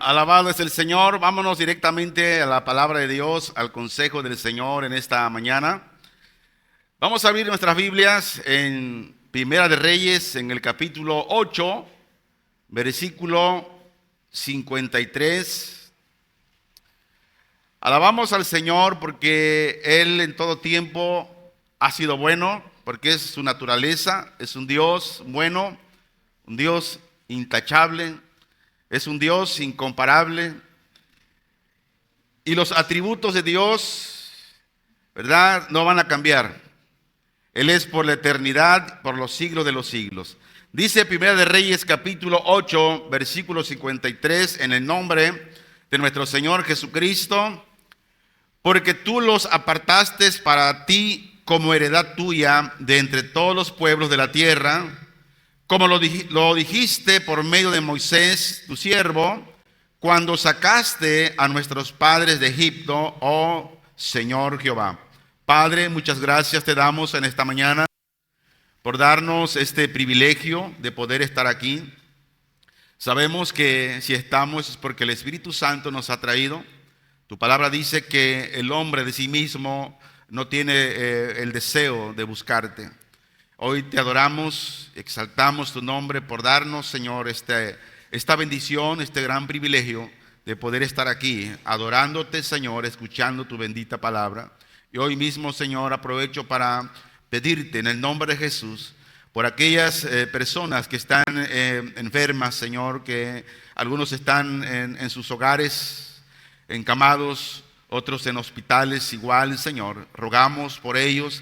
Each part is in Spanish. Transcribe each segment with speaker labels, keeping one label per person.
Speaker 1: Alabado es el Señor. Vámonos directamente a la palabra de Dios, al consejo del Señor en esta mañana. Vamos a abrir nuestras Biblias en Primera de Reyes, en el capítulo 8, versículo 53. Alabamos al Señor porque Él en todo tiempo ha sido bueno, porque es su naturaleza, es un Dios bueno, un Dios intachable. Es un Dios incomparable. Y los atributos de Dios, ¿verdad?, no van a cambiar. Él es por la eternidad, por los siglos de los siglos. Dice Primera de Reyes capítulo 8, versículo 53, en el nombre de nuestro Señor Jesucristo, porque tú los apartaste para ti como heredad tuya de entre todos los pueblos de la tierra, como lo dijiste por medio de Moisés, tu siervo, cuando sacaste a nuestros padres de Egipto, oh Señor Jehová. Padre, muchas gracias te damos en esta mañana por darnos este privilegio de poder estar aquí. Sabemos que si estamos es porque el Espíritu Santo nos ha traído. Tu palabra dice que el hombre de sí mismo no tiene el deseo de buscarte. Hoy te adoramos, exaltamos tu nombre por darnos, Señor, esta bendición, este gran privilegio de poder estar aquí, adorándote, Señor, escuchando tu bendita palabra. Y hoy mismo, Señor, aprovecho para pedirte en el nombre de Jesús por aquellas personas que están enfermas, Señor, que algunos están en sus hogares, encamados, otros en hospitales, igual, Señor. Rogamos por ellos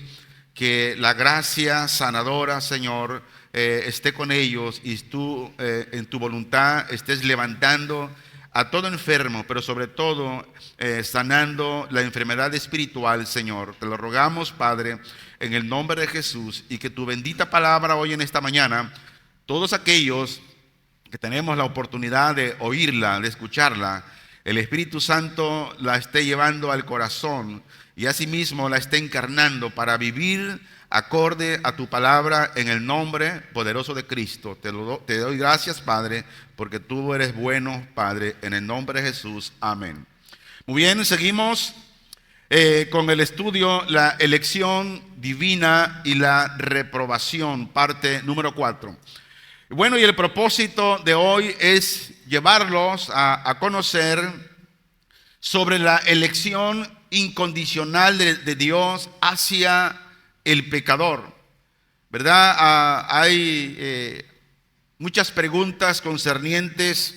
Speaker 1: que la gracia sanadora, Señor, esté con ellos y tú en tu voluntad estés levantando a todo enfermo, pero sobre todo sanando la enfermedad espiritual, Señor. Te lo rogamos, Padre, en el nombre de Jesús, y que tu bendita palabra hoy en esta mañana, todos aquellos que tenemos la oportunidad de oírla, de escucharla, el Espíritu Santo la esté llevando al corazón y asimismo la esté encarnando para vivir acorde a tu palabra en el nombre poderoso de Cristo. Te doy gracias, Padre, porque tú eres bueno, Padre, en el nombre de Jesús. Amén. Muy bien, seguimos con el estudio, la elección divina y la reprobación, parte número 4. Bueno, y el propósito de hoy es llevarlos a conocer sobre la elección incondicional de Dios hacia el pecador, ¿verdad? Hay muchas preguntas concerniente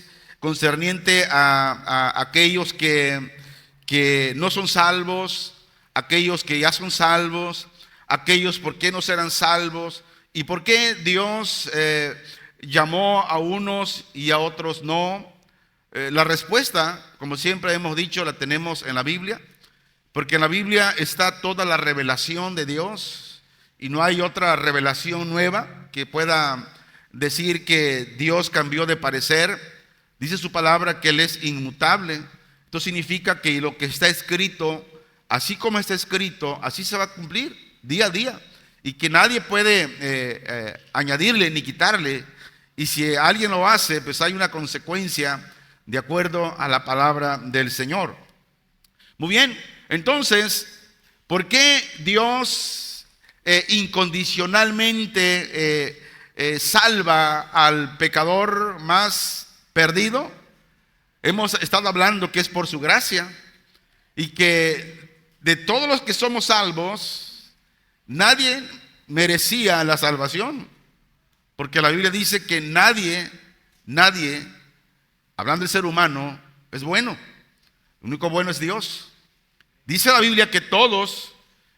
Speaker 1: a aquellos que no son salvos, aquellos que ya son salvos, aquellos por qué no serán salvos y por qué Dios llamó a unos y a otros no. La respuesta, como siempre hemos dicho, la tenemos en la Biblia, porque en la Biblia está toda la revelación de Dios y no hay otra revelación nueva que pueda decir que Dios cambió de parecer. Dice su palabra que Él es inmutable. Esto significa que lo que está escrito, así como está escrito, así se va a cumplir día a día, y que nadie puede añadirle ni quitarle. Y si alguien lo hace, pues hay una consecuencia de acuerdo a la palabra del Señor. Muy bien, entonces, ¿por qué Dios incondicionalmente salva al pecador más perdido? Hemos estado hablando que es por su gracia y que de todos los que somos salvos, nadie merecía la salvación, porque la Biblia dice que nadie, hablando del ser humano, es bueno. El único bueno es Dios. Dice la Biblia que todos,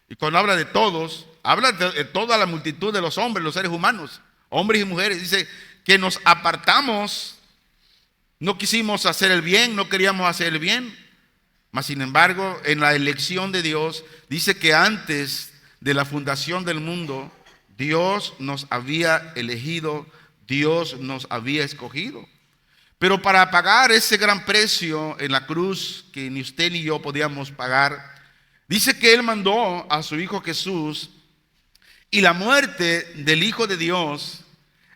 Speaker 1: y cuando habla de todos, habla de toda la multitud de los hombres, los seres humanos, hombres y mujeres. Dice que nos apartamos, no quisimos hacer el bien, no queríamos hacer el bien. Mas sin embargo, en la elección de Dios, dice que antes de la fundación del mundo, Dios nos había elegido, Dios nos había escogido. Pero para pagar ese gran precio en la cruz que ni usted ni yo podíamos pagar, dice que Él mandó a su Hijo Jesús, y la muerte del Hijo de Dios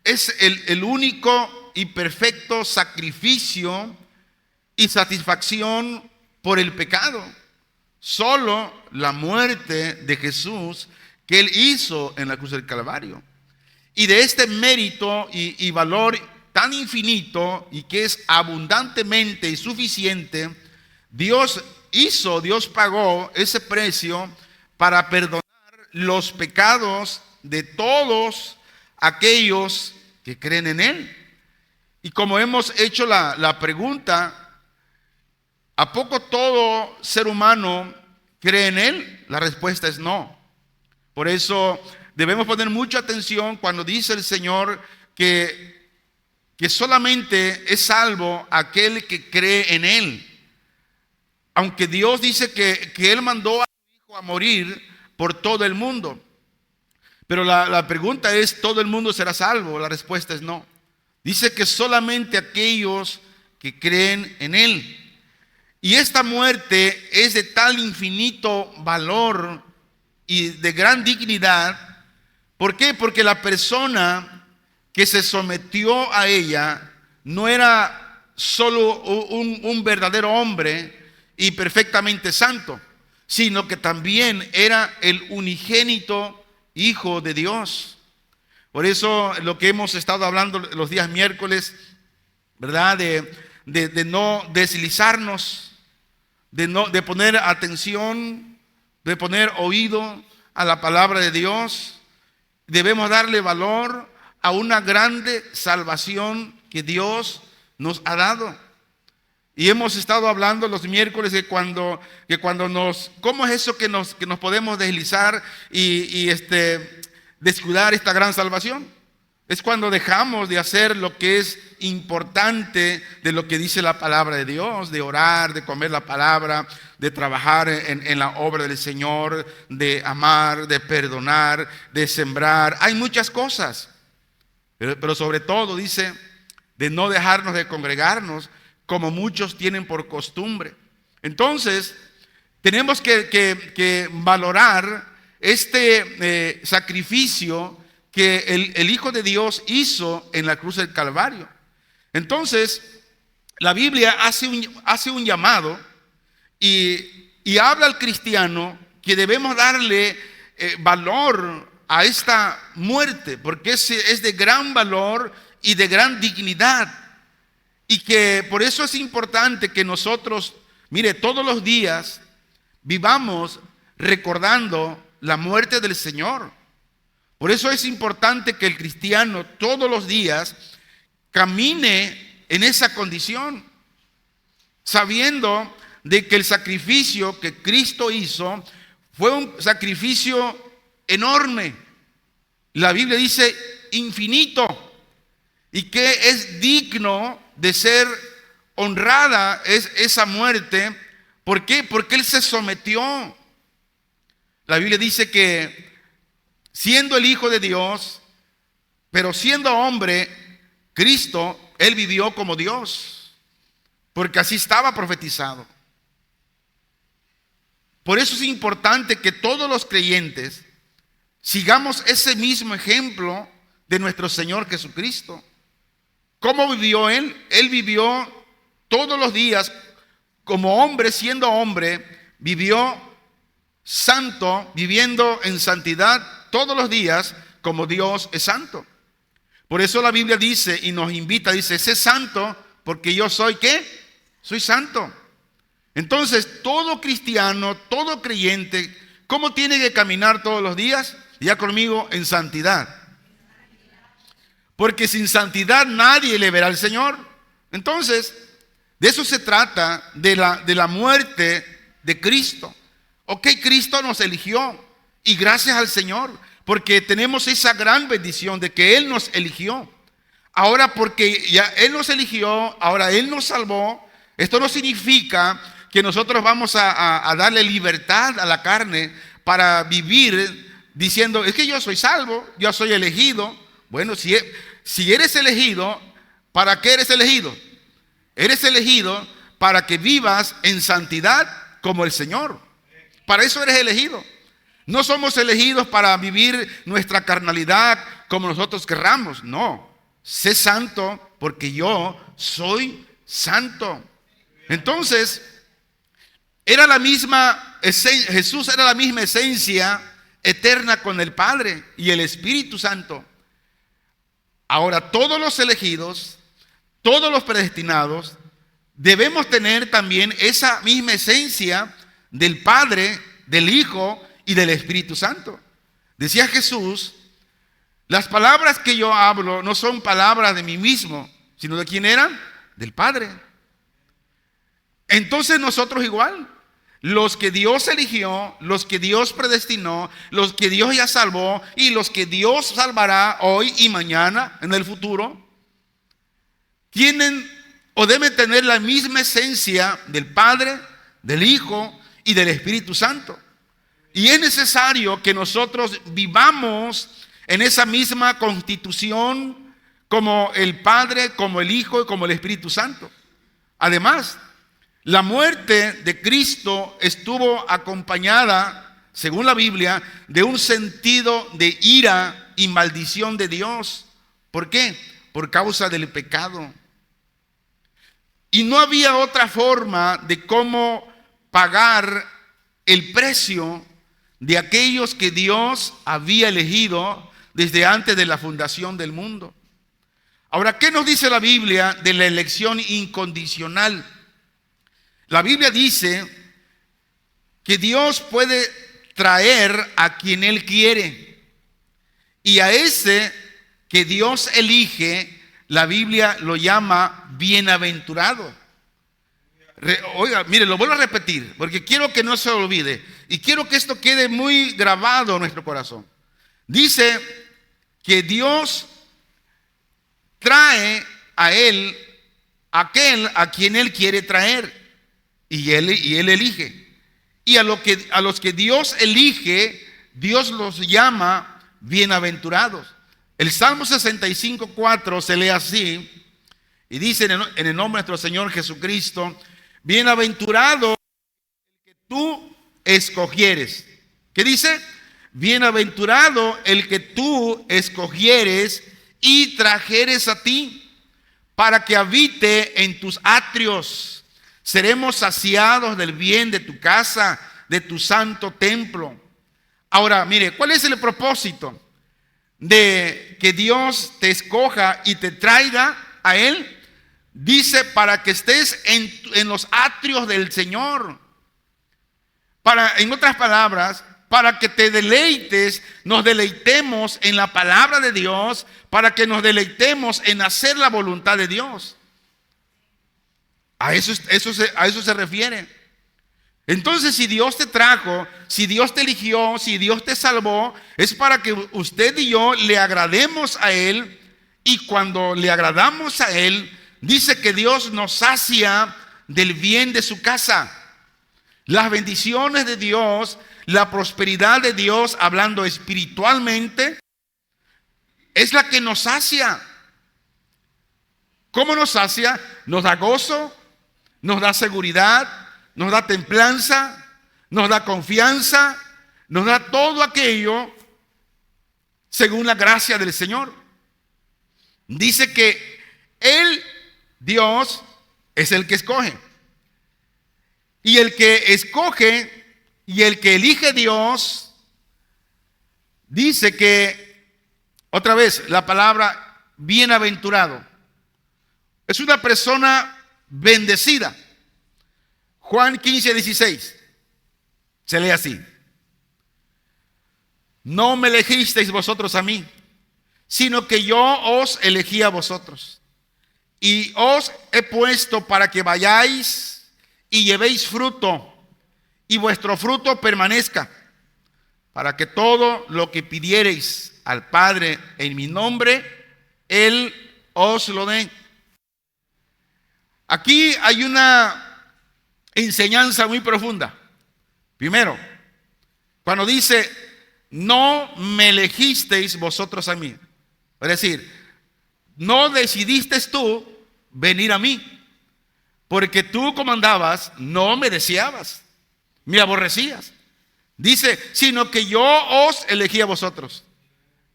Speaker 1: es el único y perfecto sacrificio y satisfacción por el pecado. Solo la muerte de Jesús que Él hizo en la cruz del Calvario. Y de este mérito y valor tan infinito y que es abundantemente y suficiente, Dios pagó ese precio para perdonar los pecados de todos aquellos que creen en Él. Y como hemos hecho la pregunta, ¿a poco todo ser humano cree en Él? La respuesta es no. Por eso debemos poner mucha atención cuando dice el Señor que solamente es salvo aquel que cree en Él. Aunque Dios dice que Él mandó a su Hijo a morir por todo el mundo. Pero la pregunta es, ¿todo el mundo será salvo? La respuesta es no. Dice que solamente aquellos que creen en Él. Y esta muerte es de tal infinito valor y de gran dignidad. ¿Por qué? Porque la persona que se sometió a ella no era solo un verdadero hombre y perfectamente santo, sino que también era el unigénito Hijo de Dios. Por eso lo que hemos estado hablando los días miércoles, ¿verdad? De no deslizarnos, de poner atención, de poner oído a la palabra de Dios. Debemos darle valor a una grande salvación que Dios nos ha dado. Y hemos estado hablando los miércoles que cuando ¿cómo es eso que nos podemos deslizar y descuidar esta gran salvación? Es cuando dejamos de hacer lo que es importante de lo que dice la palabra de Dios, de orar, de comer la palabra, de trabajar en la obra del Señor, de amar, de perdonar, de sembrar. Hay muchas cosas, pero sobre todo dice de no dejarnos de congregarnos como muchos tienen por costumbre. Entonces, tenemos que valorar este sacrificio que el Hijo de Dios hizo en la cruz del Calvario. Entonces, la Biblia hace un llamado y habla al cristiano que debemos darle valor a esta muerte, porque es de gran valor y de gran dignidad. Y que por eso es importante que nosotros, mire, todos los días vivamos recordando la muerte del Señor. Por eso es importante que el cristiano todos los días camine en esa condición, sabiendo de que el sacrificio que Cristo hizo fue un sacrificio enorme. La Biblia dice infinito, y que es digno de ser honrada es esa muerte. ¿Por qué? Porque Él se sometió. La Biblia dice que siendo el Hijo de Dios, pero siendo hombre, Cristo, Él vivió como Dios, porque así estaba profetizado. Por eso es importante que todos los creyentes sigamos ese mismo ejemplo de nuestro Señor Jesucristo. ¿Cómo vivió Él? Él vivió todos los días como hombre, siendo hombre, vivió santo, viviendo en santidad todos los días como Dios es santo. Por eso la Biblia dice y nos invita, dice, sé santo porque yo soy, ¿qué? Soy santo. Entonces, todo cristiano, todo creyente, ¿cómo tiene que caminar todos los días? Ya conmigo, en santidad. Porque sin santidad nadie le verá al Señor. Entonces, de eso se trata, de la muerte de Cristo. Ok, Cristo nos eligió y gracias al Señor, porque tenemos esa gran bendición de que Él nos eligió. Ahora, porque ya Él nos eligió, ahora Él nos salvó, esto no significa que nosotros vamos a darle libertad a la carne para vivir diciendo, es que yo soy salvo, yo soy elegido. Bueno, si eres elegido, ¿para qué eres elegido? Eres elegido para que vivas en santidad como el Señor. Para eso eres elegido. No somos elegidos para vivir nuestra carnalidad como nosotros querramos. No, sé santo porque yo soy santo. Entonces, era la misma Jesús era la misma esencia eterna con el Padre y el Espíritu Santo. Ahora, todos los elegidos, todos los predestinados, debemos tener también esa misma esencia del Padre, del Hijo y del Espíritu Santo. Decía Jesús: las palabras que yo hablo no son palabras de mí mismo, sino de quién eran, del Padre. Entonces nosotros igual, los que Dios eligió, los que Dios predestinó, los que Dios ya salvó y los que Dios salvará hoy y mañana en el futuro, tienen o deben tener la misma esencia del Padre, del Hijo y del Espíritu Santo. Y es necesario que nosotros vivamos en esa misma constitución como el Padre, como el Hijo y como el Espíritu Santo. Además, la muerte de Cristo estuvo acompañada, según la Biblia, de un sentido de ira y maldición de Dios. ¿Por qué? Por causa del pecado. Y no había otra forma de cómo pagar el precio de aquellos que Dios había elegido desde antes de la fundación del mundo. Ahora, ¿qué nos dice la Biblia de la elección incondicional? La Biblia dice que Dios puede traer a quien Él quiere. Y a ese que Dios elige, la Biblia lo llama bienaventurado. Oiga, mire, lo vuelvo a repetir, porque quiero que no se olvide. Y quiero que esto quede muy grabado en nuestro corazón. Dice que Dios trae a Él aquel a quien Él quiere traer. Y él elige. Y a los que Dios elige, Dios los llama bienaventurados. El Salmo 65:4 se lee así. Y dice en el nombre de nuestro Señor Jesucristo: bienaventurado el que tú escogieres. ¿Qué dice? Bienaventurado el que tú escogieres y trajeres a ti, para que habite en tus atrios. Seremos saciados del bien de tu casa, de tu santo templo. Ahora, mire, ¿cuál es el propósito de que Dios te escoja y te traiga a Él? Dice: para que estés en los atrios del Señor. En otras palabras, para que te deleites, nos deleitemos en la palabra de Dios, para que nos deleitemos en hacer la voluntad de Dios. A eso se refiere. Entonces, si Dios te trajo, si Dios te eligió, si Dios te salvó, es para que usted y yo le agrademos a Él. Y cuando le agradamos a Él, dice que Dios nos sacia del bien de su casa. Las bendiciones de Dios, la prosperidad de Dios, hablando espiritualmente, es la que nos sacia. ¿Cómo nos sacia? Nos da gozo, nos da seguridad, nos da templanza, nos da confianza, nos da todo aquello según la gracia del Señor. Dice que Él, Dios, es el que escoge. Y el que escoge y el que elige Dios, dice que, otra vez, la palabra bienaventurado, es una persona bendecida. Juan 15:16 se lee así: no me elegisteis vosotros a mí, sino que yo os elegí a vosotros, y os he puesto para que vayáis y llevéis fruto, y vuestro fruto permanezca, para que todo lo que pidiereis al Padre en mi nombre, Él os lo dé. Aquí hay una enseñanza muy profunda. Primero, cuando dice: no me elegisteis vosotros a mí, es decir, no decidiste tú venir a mí, porque tú como andabas no me deseabas, me aborrecías. Dice: sino que yo os elegí a vosotros.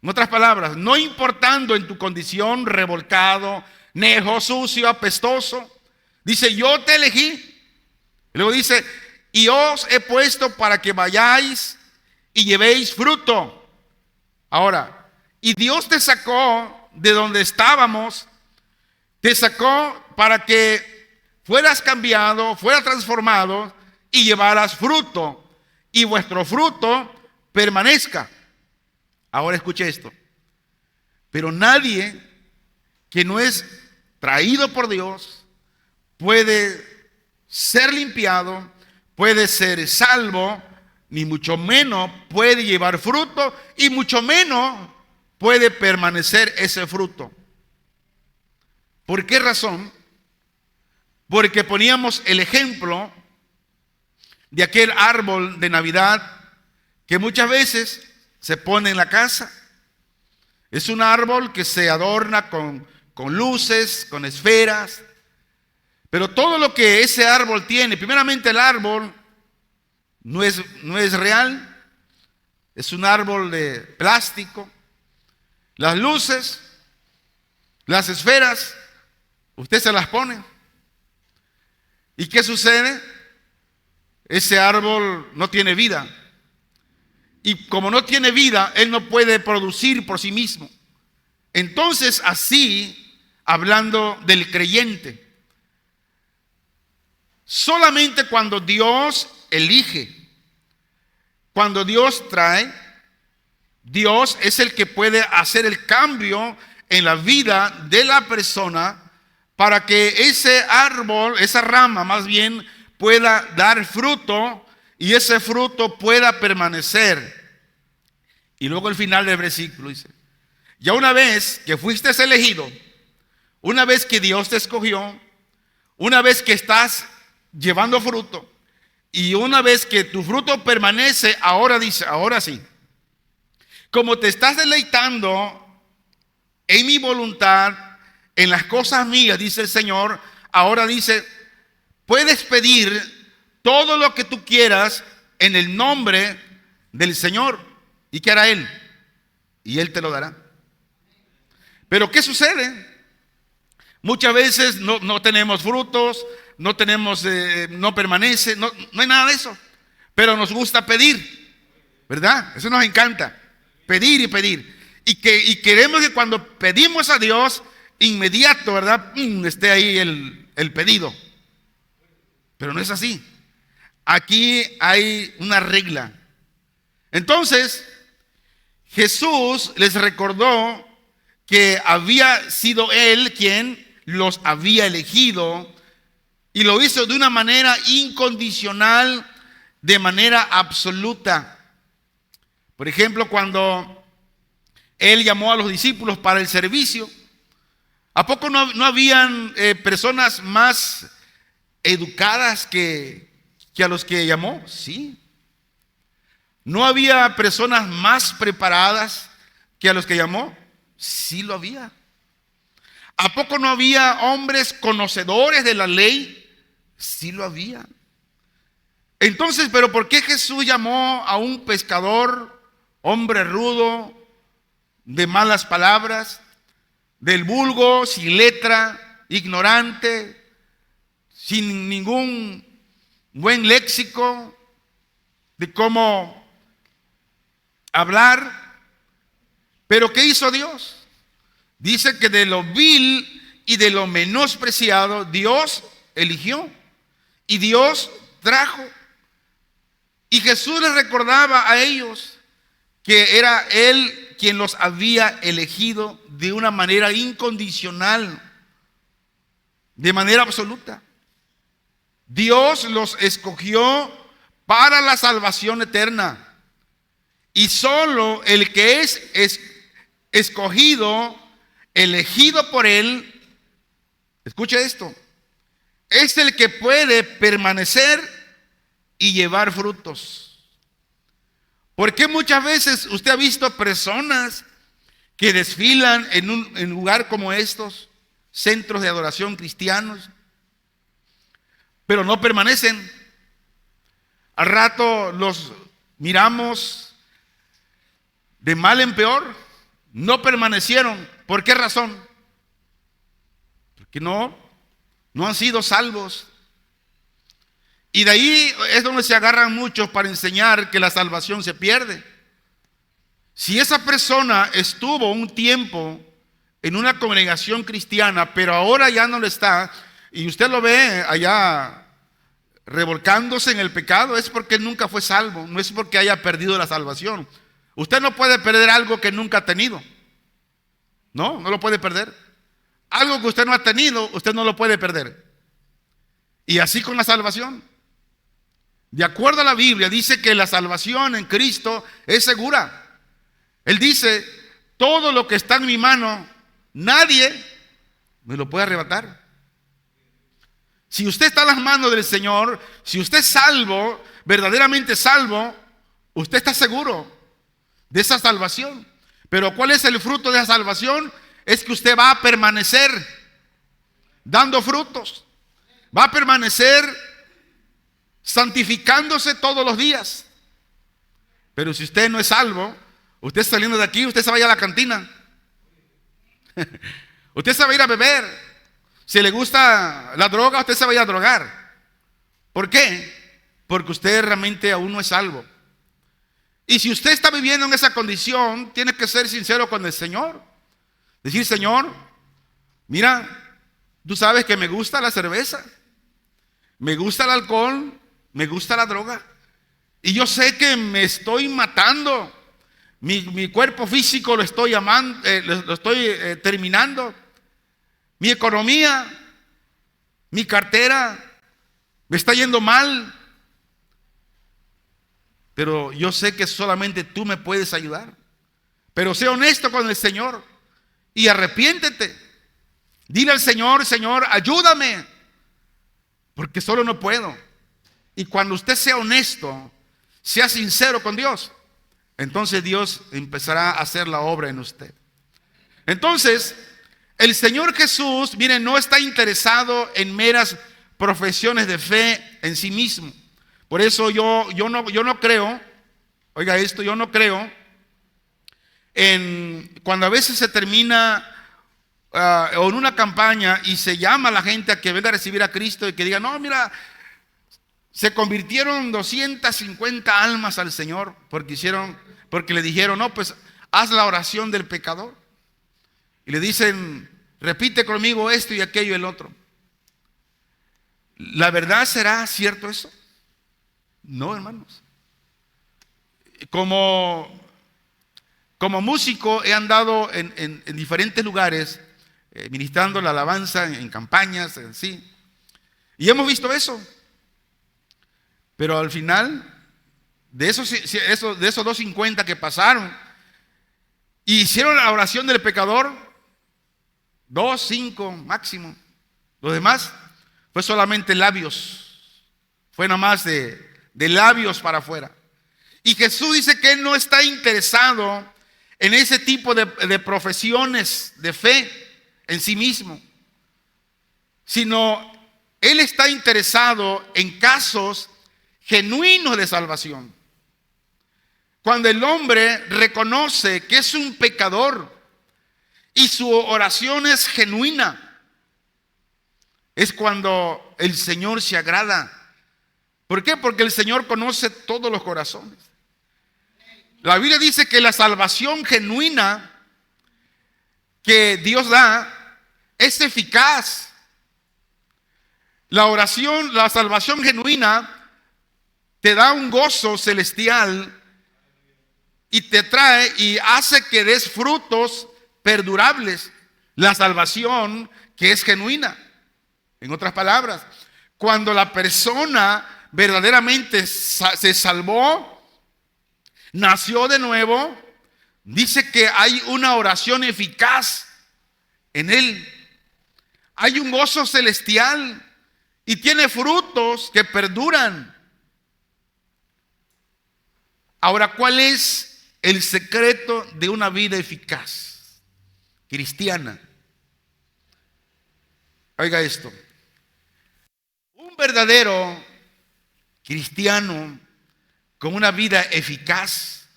Speaker 1: En otras palabras, no importando en tu condición, revolcado, nejo, sucio, apestoso, Dice, yo te elegí. Y luego dice, y os he puesto para que vayáis y llevéis fruto. Ahora, y Dios te sacó de donde estábamos, te sacó para que fueras cambiado, fueras transformado y llevaras fruto, y vuestro fruto permanezca. Ahora escuche esto. Pero nadie que no es traído por Dios puede ser limpiado, puede ser salvo, ni mucho menos puede llevar fruto, y mucho menos puede permanecer ese fruto. ¿Por qué razón? Porque poníamos el ejemplo de aquel árbol de Navidad que muchas veces se pone en la casa. Es un árbol que se adorna con luces, con esferas, pero todo lo que ese árbol tiene, primeramente el árbol no es real, es un árbol de plástico. Las luces, las esferas, usted se las pone. ¿Y qué sucede? Ese árbol no tiene vida. Y como no tiene vida, él no puede producir por sí mismo. Entonces, así, hablando del creyente, solamente cuando Dios elige, cuando Dios trae, Dios es el que puede hacer el cambio en la vida de la persona para que ese árbol, esa rama más bien, pueda dar fruto y ese fruto pueda permanecer. Y luego el final del versículo dice, ya una vez que fuiste elegido, una vez que Dios te escogió, una vez que estás llevando fruto y una vez que tu fruto permanece, ahora dice, ahora sí, como te estás deleitando en mi voluntad, en las cosas mías, dice el Señor, ahora dice, puedes pedir todo lo que tú quieras en el nombre del Señor. ¿Y qué hará Él? Y Él te lo dará. Pero ¿qué sucede? Muchas veces no tenemos frutos, no permanece, no hay nada de eso. Pero nos gusta pedir, ¿verdad? Eso nos encanta, pedir y pedir. Y queremos que cuando pedimos a Dios, inmediato, ¿verdad? Esté ahí el pedido. Pero no es así. Aquí hay una regla. Entonces, Jesús les recordó que había sido Él quien los había elegido y lo hizo de una manera incondicional, de manera absoluta. Por ejemplo, cuando Él llamó a los discípulos para el servicio, ¿a poco no habían personas más educadas que a los que llamó? Sí. ¿No había personas más preparadas que a los que llamó? Sí lo había. ¿A poco no había hombres conocedores de la ley? Sí lo había. Entonces, ¿pero por qué Jesús llamó a un pescador, hombre rudo, de malas palabras, del vulgo, sin letra, ignorante, sin ningún buen léxico de cómo hablar? Pero ¿qué hizo Dios? Dice que de lo vil y de lo menospreciado Dios eligió y Dios trajo. Y Jesús les recordaba a ellos que era Él quien los había elegido de una manera incondicional, de manera absoluta. Dios los escogió para la salvación eterna. Y solo el que es escogido, elegido por Él, escuche esto, es el que puede permanecer y llevar frutos. Porque muchas veces usted ha visto personas que desfilan en lugar como estos, centros de adoración cristianos, pero no permanecen. Al rato los miramos de mal en peor, no permanecieron. ¿Por qué razón? Porque no no han sido salvos. Y de ahí es donde se agarran muchos para enseñar que la salvación se pierde. Si esa persona estuvo un tiempo en una congregación cristiana, pero ahora ya no lo está, y usted lo ve allá revolcándose en el pecado, es porque nunca fue salvo, no es porque haya perdido la salvación. Usted no puede perder algo que nunca ha tenido. No lo puede perder. Algo que usted no ha tenido, usted no lo puede perder. Y así con la salvación. De acuerdo a la Biblia, dice que la salvación en Cristo es segura. Él dice, todo lo que está en mi mano, nadie me lo puede arrebatar. Si usted está en las manos del Señor, si usted es salvo, verdaderamente salvo, usted está seguro de esa salvación. Pero ¿cuál es el fruto de esa salvación? Es que usted va a permanecer dando frutos. Va a permanecer santificándose todos los días. Pero si usted no es salvo, usted saliendo de aquí, usted se va a ir a la cantina. Usted se va a ir a beber. Si le gusta la droga, usted se va a ir a drogar. ¿Por qué? Porque usted realmente aún no es salvo. Y si usted está viviendo en esa condición, tiene que ser sincero con el Señor. Decir, Señor, mira, tú sabes que me gusta la cerveza, me gusta el alcohol, me gusta la droga. Y yo sé que me estoy matando. Mi cuerpo físico lo estoy terminando. Mi economía, mi cartera, me está yendo mal. Pero yo sé que solamente tú me puedes ayudar. Pero sé honesto con el Señor y arrepiéntete. Dile al Señor, Señor, ayúdame, porque solo no puedo. Y cuando usted sea honesto, sea sincero con Dios, entonces Dios empezará a hacer la obra en usted. Entonces, el Señor Jesús, miren, no está interesado en meras profesiones de fe en sí mismo. Por eso yo no creo, oiga esto, yo no creo en cuando a veces se termina o en una campaña y se llama a la gente a que venga a recibir a Cristo y que diga, no, mira, se convirtieron 250 almas al Señor porque le dijeron, no, pues haz la oración del pecador. Y le dicen, repite conmigo esto y aquello y el otro. ¿La verdad será cierto eso? No, hermanos. Como músico he andado en diferentes lugares ministrando la alabanza en campañas, sí. Y hemos visto eso. Pero al final, de esos 250 que pasaron, y hicieron la oración del pecador, 2, 5 máximo. Los demás fue solamente labios. Fue nada más de labios para afuera. Y Jesús dice que Él no está interesado en ese tipo de profesiones de fe en sí mismo, sino Él está interesado en casos genuinos de salvación. Cuando el hombre reconoce que es un pecador y su oración es genuina, es cuando el Señor se agrada. ¿Por qué? Porque el Señor conoce todos los corazones. La Biblia dice que la salvación genuina que Dios da es eficaz. La salvación genuina te da un gozo celestial y te trae y hace que des frutos perdurables. La salvación que es genuina. En otras palabras, cuando la persona verdaderamente se salvó, nació de nuevo, dice que hay una oración eficaz en él. Hay un gozo celestial y tiene frutos que perduran. Ahora, ¿cuál es el secreto de una vida eficaz cristiana? Oiga esto. Un verdadero cristiano con una vida eficaz,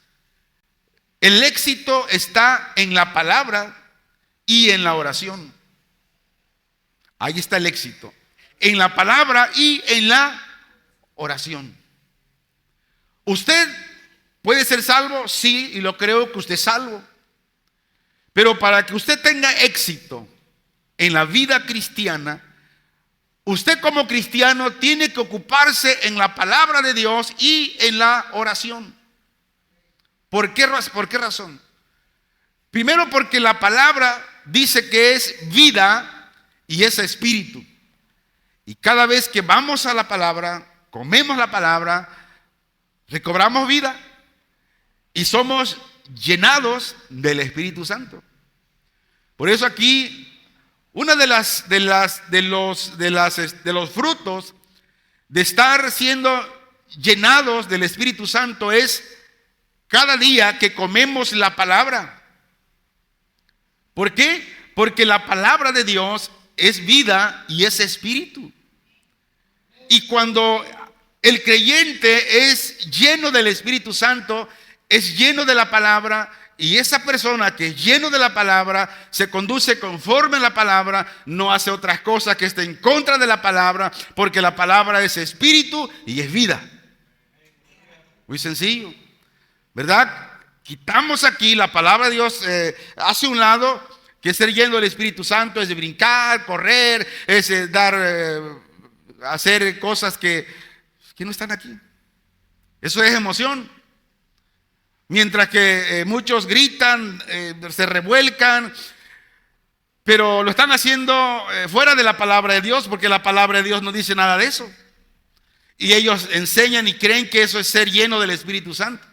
Speaker 1: el éxito está en la palabra y en la oración. Ahí está el éxito. en la palabra y en la oración. ¿Usted puede ser salvo? Sí, y lo creo que usted es salvo. Pero para que usted tenga éxito en la vida cristiana, usted como cristiano tiene que ocuparse en la palabra de Dios y en la oración. ¿Por qué razón? Primero, porque la palabra dice que es vida y es espíritu. Y cada vez que vamos a la palabra, comemos la palabra, recobramos vida y somos llenados del Espíritu Santo. Por eso aquí una de los frutos de estar siendo llenados del Espíritu Santo es cada día que comemos la palabra. ¿Por qué? Porque la palabra de Dios es vida y es espíritu. Y cuando el creyente es lleno del Espíritu Santo, es lleno de la palabra, y esa persona que es lleno de la palabra se conduce conforme a la palabra, no hace otras cosas que estén en contra de la palabra, porque la palabra es espíritu y es vida. Muy sencillo, ¿verdad? Quitamos aquí la palabra de Dios hacia un lado, que ser lleno del Espíritu Santo es de brincar, correr, es hacer cosas que no están aquí. Eso es emoción. Mientras que muchos gritan, se revuelcan, pero lo están haciendo fuera de la palabra de Dios, porque la palabra de Dios no dice nada de eso. Y ellos enseñan y creen que eso es ser lleno del Espíritu Santo.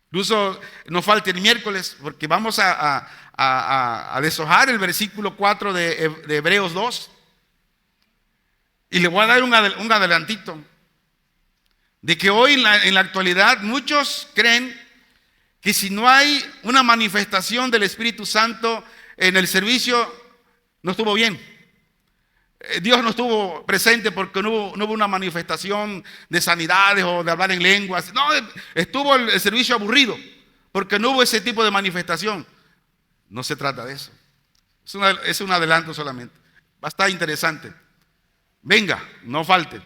Speaker 1: Incluso no falte el miércoles, porque vamos a deshojar el versículo 4 de Hebreos 2. Y le voy a dar un adelantito. De que hoy en la actualidad muchos creen que si no hay una manifestación del Espíritu Santo en el servicio, no estuvo bien. Dios no estuvo presente porque no hubo una manifestación de sanidades o de hablar en lenguas. No, estuvo el servicio aburrido porque no hubo ese tipo de manifestación. No se trata de eso. Es un adelanto solamente. Va a estar interesante. Venga, no falte.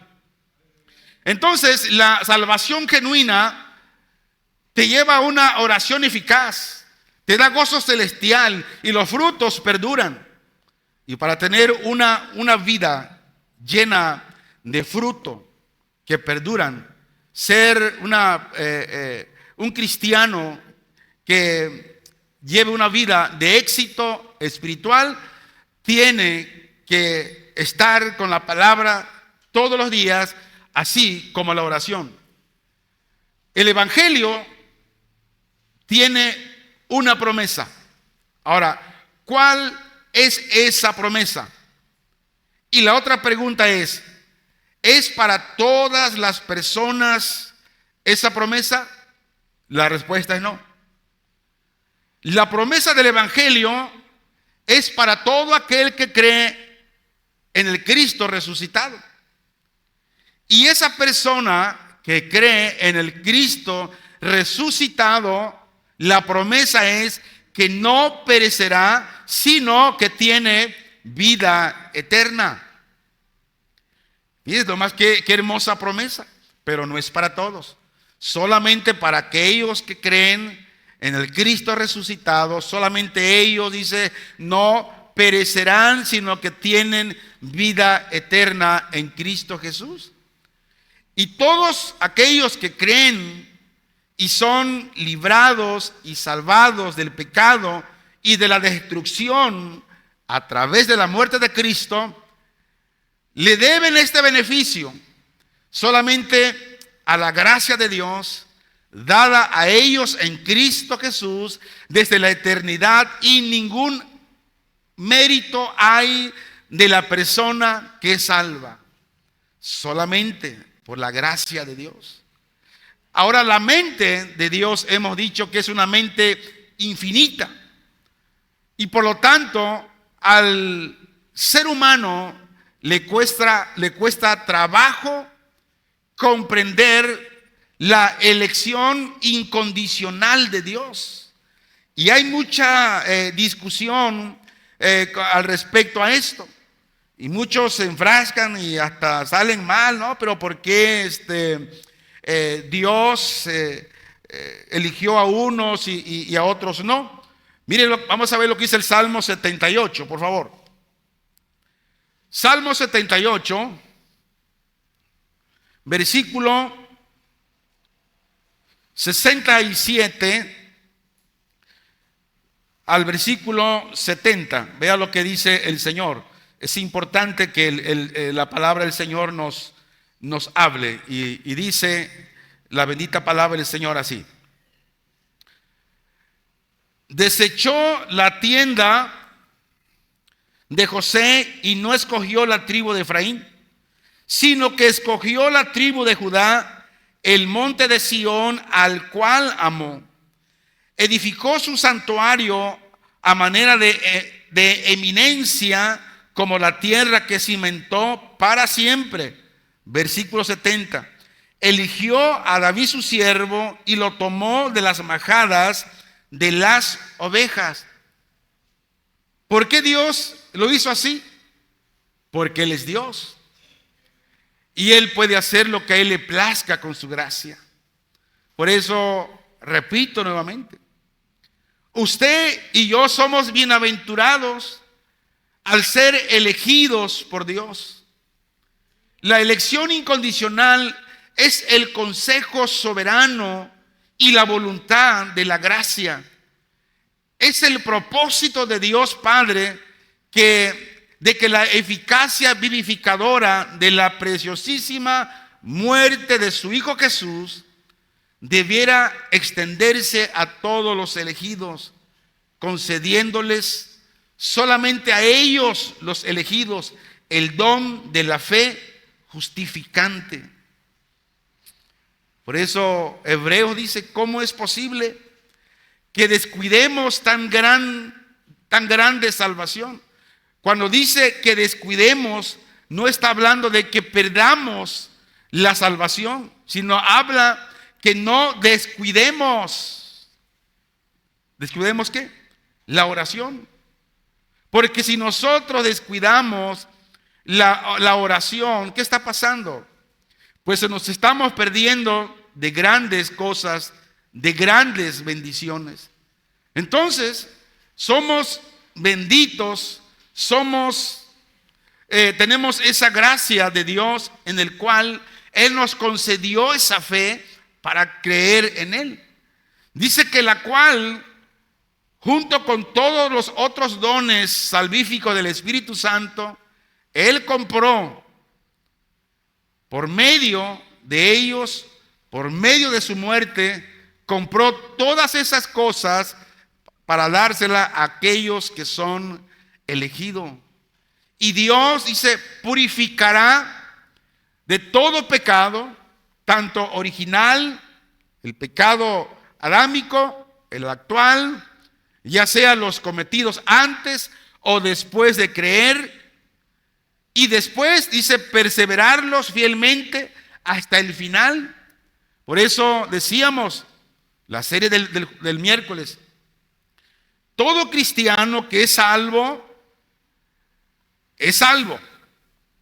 Speaker 1: Entonces, la salvación genuina te lleva a una oración eficaz, te da gozo celestial y los frutos perduran. Y para tener una vida llena de fruto que perduran, ser un cristiano que lleve una vida de éxito espiritual, tiene que estar con la palabra todos los días, así como la oración. El Evangelio tiene una promesa. Ahora, ¿cuál es esa promesa? Y la otra pregunta ¿es para todas las personas esa promesa? La respuesta es no. La promesa del Evangelio es para todo aquel que cree en el Cristo resucitado. Y esa persona que cree en el Cristo resucitado, la promesa es que no perecerá, sino que tiene vida eterna. Fíjense nomás qué hermosa promesa, pero no es para todos. Solamente para aquellos que creen en el Cristo resucitado, solamente ellos, dice, no perecerán, sino que tienen vida eterna en Cristo Jesús. Y todos aquellos que creen y son librados y salvados del pecado y de la destrucción a través de la muerte de Cristo, le deben este beneficio solamente a la gracia de Dios dada a ellos en Cristo Jesús desde la eternidad, y ningún mérito hay de la persona que es salva, solamente por la gracia de Dios. Ahora, la mente de Dios hemos dicho que es una mente infinita, y por lo tanto al ser humano le cuesta trabajo comprender la elección incondicional de Dios. Y hay mucha discusión al respecto a esto.
Speaker 2: Y muchos se enfrascan y hasta salen mal, ¿no? Pero ¿por qué Dios eligió a unos y a otros no? Miren, vamos a ver lo que dice el Salmo 78, por favor. Salmo 78, versículo 67 al versículo 70. Vea lo que dice el Señor. Es importante que la palabra del Señor nos hable. Y dice la bendita palabra del Señor así: desechó la tienda de José y no escogió la tribu de Efraín, sino que escogió la tribu de Judá, el monte de Sión, al cual amó. Edificó su santuario a manera de eminencia, como la tierra que cimentó para siempre. Versículo 70. Eligió a David su siervo y lo tomó de las majadas de las ovejas. ¿Por qué Dios lo hizo así? Porque Él es Dios. Y Él puede hacer lo que a Él le plazca con su gracia. Por eso, repito nuevamente, usted y yo somos bienaventurados al ser elegidos por Dios. La elección incondicional es el consejo soberano y la voluntad de la gracia. Es el propósito de Dios Padre de que la eficacia vivificadora de la preciosísima muerte de su Hijo Jesús debiera extenderse a todos los elegidos, concediéndoles solamente a ellos, los elegidos, el don de la fe justificante. Por eso Hebreos dice: ¿cómo es posible que descuidemos tan grande salvación? Cuando dice que descuidemos, no está hablando de que perdamos la salvación, sino habla que no descuidemos. ¿Descuidemos qué? La oración. Porque si nosotros descuidamos la oración, ¿qué está pasando? Pues nos estamos perdiendo de grandes cosas, de grandes bendiciones. Entonces, somos benditos, tenemos esa gracia de Dios en el cual Él nos concedió esa fe para creer en Él. Dice que la cual, junto con todos los otros dones salvíficos del Espíritu Santo, Él compró por medio de ellos, por medio de su muerte, compró todas esas cosas para dárselas a aquellos que son elegidos. Y Dios, dice, purificará de todo pecado, tanto original, el pecado adámico, el actual, ya sea los cometidos antes o después de creer. Y después, dice, perseverarlos fielmente hasta el final. Por eso decíamos, la serie del miércoles, todo cristiano que es salvo,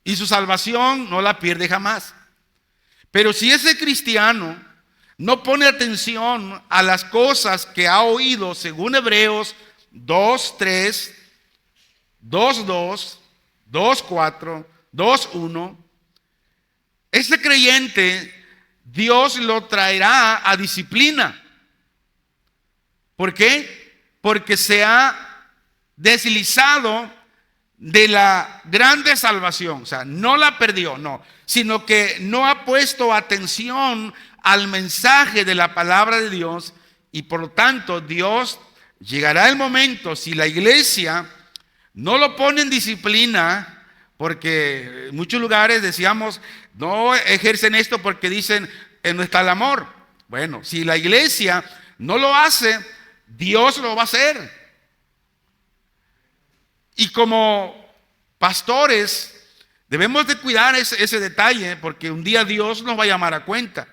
Speaker 2: y su salvación no la pierde jamás. Pero si ese cristiano no pone atención a las cosas que ha oído, según Hebreos 2:3, 2:2, 2:4, 2:1, ese creyente, Dios lo traerá a disciplina. ¿Por qué? Porque se ha deslizado de la grande salvación. O sea, no la perdió, no, sino que no ha puesto atención al mensaje de la palabra de Dios. Y por lo tanto, Dios llegará el momento, si la iglesia no lo pone en disciplina, porque en muchos lugares decíamos, no ejercen esto porque dicen, no está el amor. Bueno, si la iglesia no lo hace, Dios lo va a hacer. Y como pastores debemos de cuidar ese detalle, porque un día Dios nos va a llamar a cuenta.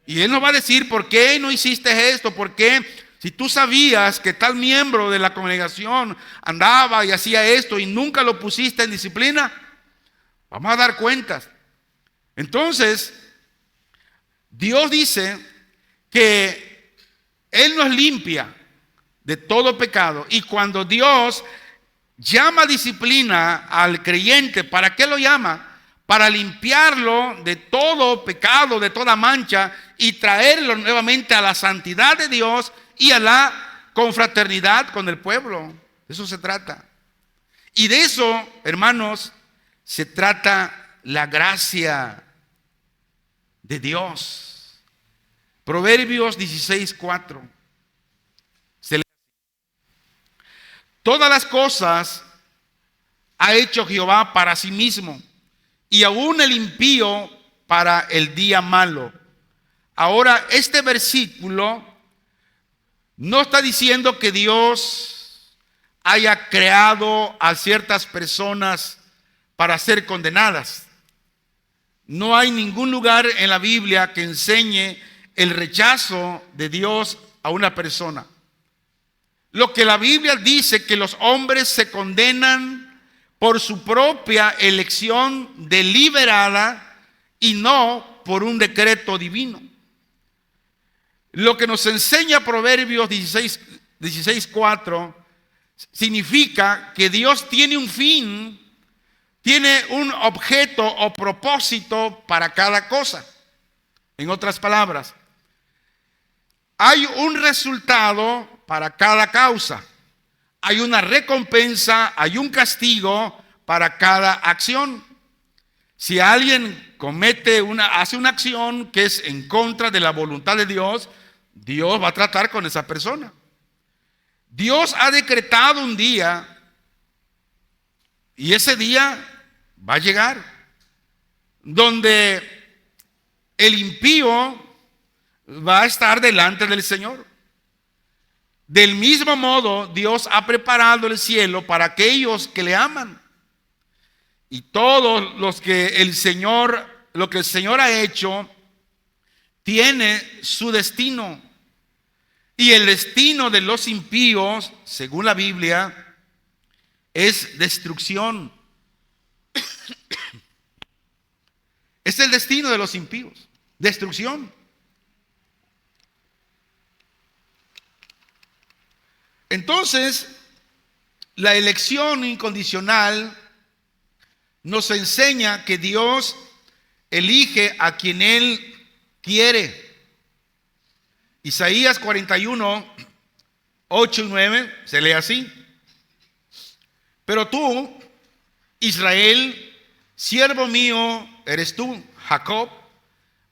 Speaker 2: Y Él nos va a decir, ¿por qué no hiciste esto? ¿Por qué? Si tú sabías que tal miembro de la congregación andaba y hacía esto y nunca lo pusiste en disciplina, Vamos a dar cuentas. Entonces, Dios dice que Él nos limpia de todo pecado. Y cuando Dios llama disciplina al creyente, ¿para qué lo llama? Para limpiarlo de todo pecado, de toda mancha, y traerlo nuevamente a la santidad de Dios y a la confraternidad con el pueblo. De eso se trata. Y de eso, hermanos, se trata la gracia de Dios. Proverbios 16:4. Todas las cosas ha hecho Jehová para sí mismo, y aún el impío para el día malo. Ahora, este versículo no está diciendo que Dios haya creado a ciertas personas para ser condenadas. No hay ningún lugar en la Biblia que enseñe el rechazo de Dios a una persona. Lo que la Biblia dice, que los hombres se condenan por su propia elección deliberada y no por un decreto divino. Lo que nos enseña Proverbios 16:4 significa que Dios tiene un fin, tiene un objeto o propósito para cada cosa. En otras palabras, hay un resultado para cada causa. Hay una recompensa, hay un castigo para cada acción. Si alguien hace una acción que es en contra de la voluntad de Dios, Dios va a tratar con esa persona. Dios ha decretado un día, y ese día va a llegar, donde el impío va a estar delante del Señor. Del mismo modo, Dios ha preparado el cielo para aquellos que le aman. Y todos lo que el Señor ha hecho, tiene su destino. Y el destino de los impíos, según la Biblia, es destrucción. Es el destino de los impíos, destrucción. Entonces, la elección incondicional nos enseña que Dios elige a quien Él quiere. Isaías 41, 8 y 9 se lee así: pero tú, Israel, siervo mío eres tú, Jacob,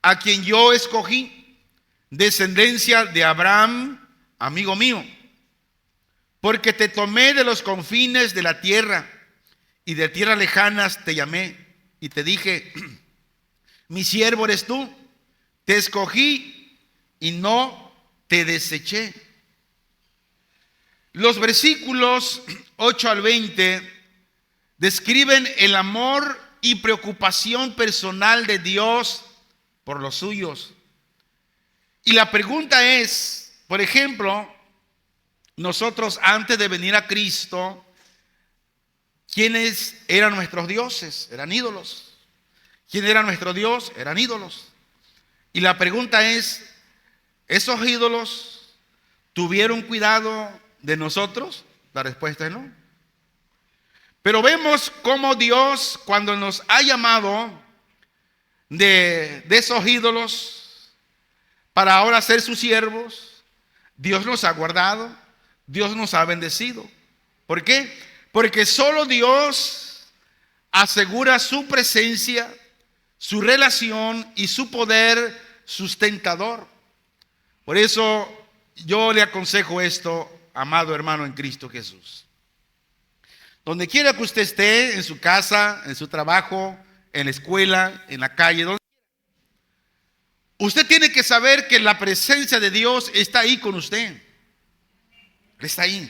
Speaker 2: a quien yo escogí, descendencia de Abraham, amigo mío. Porque te tomé de los confines de la tierra, y de tierras lejanas te llamé, y te dije, mi siervo eres tú, te escogí y no te deseché. Los versículos 8 al 20 describen el amor y preocupación personal de Dios por los suyos. Y la pregunta es, por ejemplo, nosotros antes de venir a Cristo, ¿quiénes eran nuestros dioses? Eran ídolos. ¿Quién era nuestro Dios? Eran ídolos. Y la pregunta es, ¿esos ídolos tuvieron cuidado de nosotros? La respuesta es no. Pero vemos cómo Dios, cuando nos ha llamado de esos ídolos para ahora ser sus siervos, Dios nos ha guardado, Dios nos ha bendecido. ¿Por qué? Porque solo Dios asegura su presencia, su relación y su poder sustentador. Por eso yo le aconsejo esto, amado hermano en Cristo Jesús. Donde quiera que usted esté, en su casa, en su trabajo, en la escuela, en la calle, donde usted tiene que saber que la presencia de Dios está ahí con usted. Está ahí.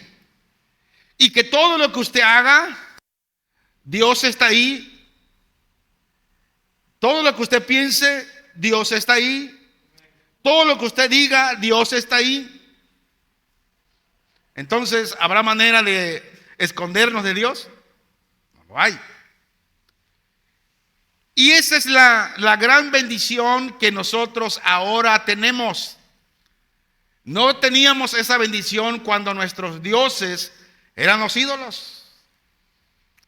Speaker 2: Y que todo lo que usted haga, Dios está ahí. Todo lo que usted piense, Dios está ahí. Todo lo que usted diga, Dios está ahí. Entonces, ¿habrá manera de escondernos de Dios? No lo hay. Y esa es la gran bendición que nosotros ahora tenemos. No teníamos esa bendición cuando nuestros dioses eran los ídolos.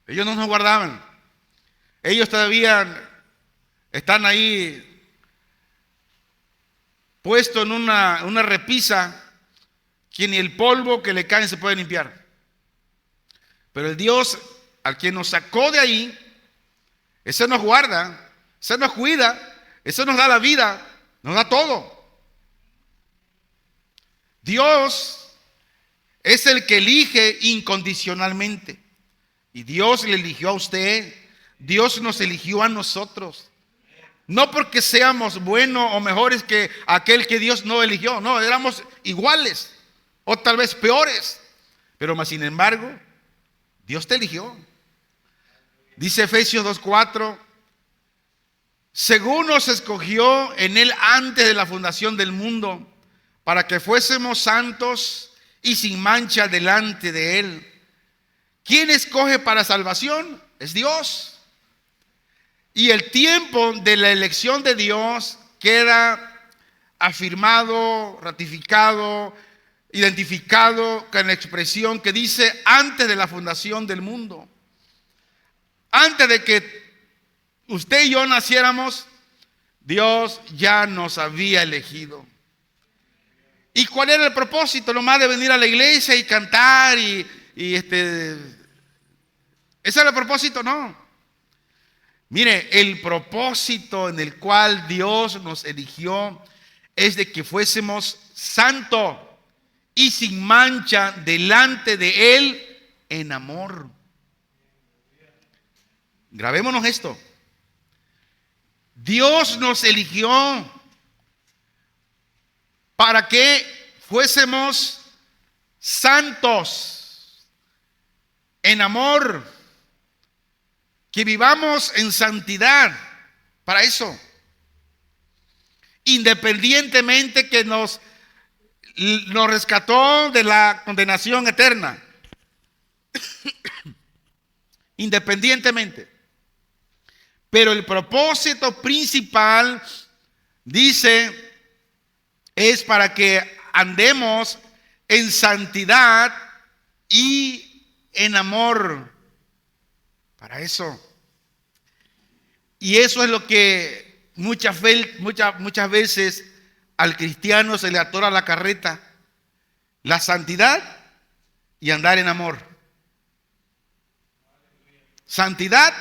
Speaker 2: Ellos no nos guardaban. Ellos todavía están ahí puestos en una repisa que ni el polvo que le cae se puede limpiar. Pero el Dios al quien nos sacó de ahí, ese nos guarda, ese nos cuida, ese nos da la vida, nos da todo. Dios es el que elige incondicionalmente. Y Dios le eligió a usted. Dios nos eligió a nosotros. No porque seamos buenos o mejores que aquel que Dios no eligió. No, éramos iguales o tal vez peores. Pero más sin embargo, Dios te eligió. Dice Efesios 2:4, según nos escogió en Él antes de la fundación del mundo, para que fuésemos santos y sin mancha delante de Él. ¿Quién escoge para salvación? Es Dios. Y el tiempo de la elección de Dios queda afirmado, ratificado, identificado con la expresión que dice antes de la fundación del mundo. Antes de que usted y yo naciéramos, Dios ya nos había elegido. ¿Y cuál era el propósito? Nomás de venir a la iglesia y cantar ¿ese era el propósito? No. Mire, el propósito en el cual Dios nos eligió es de que fuésemos santos y sin mancha delante de Él en amor. Grabémonos esto. Dios nos eligió para que fuésemos santos en amor, que vivamos en santidad. Para eso, independientemente que nos rescató de la condenación eterna, independientemente. Pero el propósito principal, dice, es para que andemos en santidad y en amor. Para eso. Y eso es lo que muchas veces al cristiano se le atora la carreta. La santidad y andar en amor. Santidad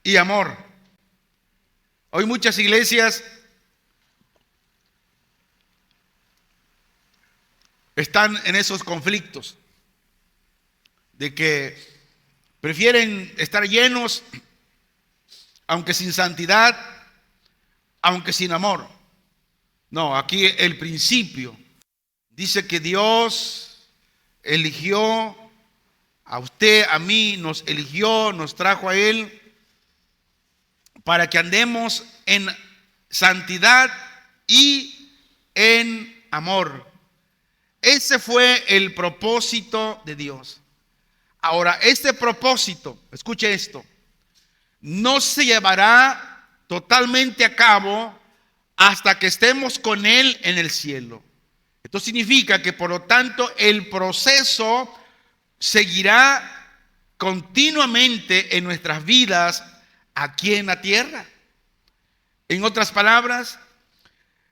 Speaker 2: y amor. Hoy muchas iglesias están en esos conflictos de que prefieren estar llenos, aunque sin santidad, aunque sin amor. No, aquí el principio dice que Dios eligió a usted, a mí, nos eligió, nos trajo a Él para que andemos en santidad y en amor. Ese fue el propósito de Dios. Ahora, este propósito, escuche esto, no se llevará totalmente a cabo hasta que estemos con Él en el cielo. Esto significa que, por lo tanto, el proceso seguirá continuamente en nuestras vidas aquí en la tierra. En otras palabras,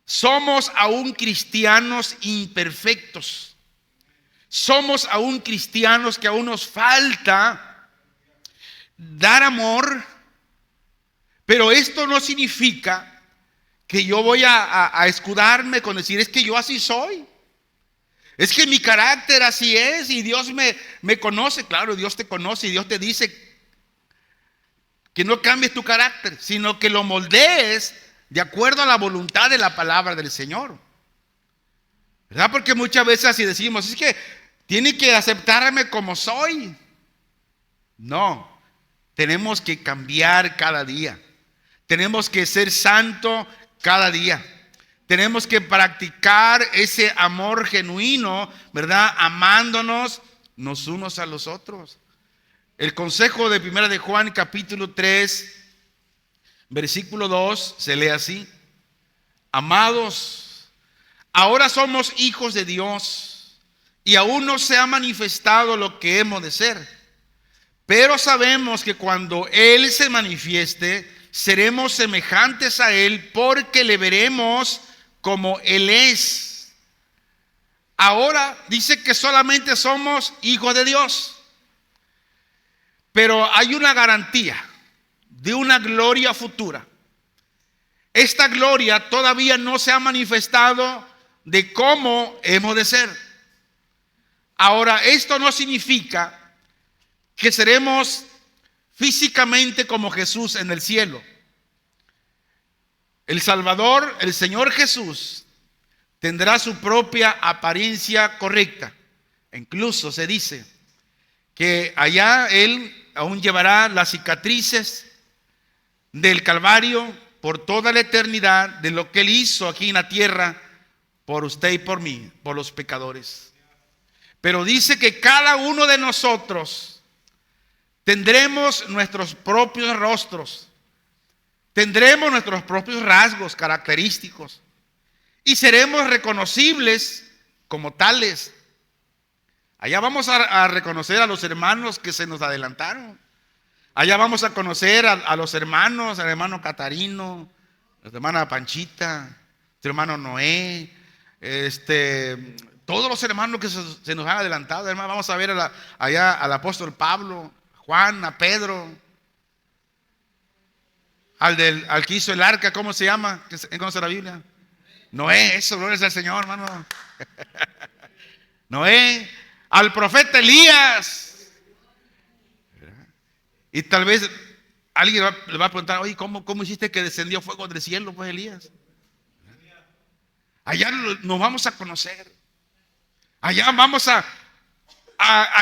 Speaker 2: somos aún cristianos imperfectos. Somos aún cristianos que aún nos falta dar amor, pero esto no significa que yo voy a escudarme con decir, es que yo así soy. Es que mi carácter así es y Dios me conoce. Claro, Dios te conoce y Dios te dice que no cambies tu carácter, sino que lo moldees de acuerdo a la voluntad de la palabra del Señor. ¿Verdad? Porque muchas veces así decimos, es que tiene que aceptarme como soy. No, tenemos que cambiar cada día. Tenemos que ser santo cada día. Tenemos que practicar ese amor genuino, ¿verdad? Amándonos los unos a los otros. El consejo de 1 de Juan capítulo 3, Versículo 2 se lee así: amados, ahora somos hijos de Dios y aún no se ha manifestado lo que hemos de ser. Pero sabemos que cuando Él se manifieste, seremos semejantes a Él, porque le veremos como Él es. Ahora dice que solamente somos hijos de Dios, pero hay una garantía de una gloria futura. Esta gloria todavía no se ha manifestado de cómo hemos de ser. Ahora, esto no significa que seremos físicamente como Jesús en el cielo. El Salvador, el Señor Jesús, tendrá su propia apariencia correcta. Incluso se dice que allá Él aún llevará las cicatrices del Calvario por toda la eternidad de lo que Él hizo aquí en la tierra por usted y por mí, por los pecadores. Pero dice que cada uno de nosotros tendremos nuestros propios rostros, tendremos nuestros propios rasgos característicos y seremos reconocibles como tales. Allá vamos a reconocer a los hermanos que se nos adelantaron. Allá vamos a conocer a los hermanos, al hermano Catarino, a la hermana Panchita, a su hermano Noé, todos los hermanos que se nos han adelantado. Hermano, vamos a ver allá al apóstol Pablo, Juan, a Pedro, al que hizo el arca, ¿cómo se llama? ¿Quién conoce la Biblia? Noé, eso, gloria al Señor, hermano. Noé, al profeta Elías. Y tal vez alguien le va a preguntar: oye, ¿cómo hiciste que descendió fuego del cielo, pues, Elías? Allá nos vamos a conocer. Allá vamos a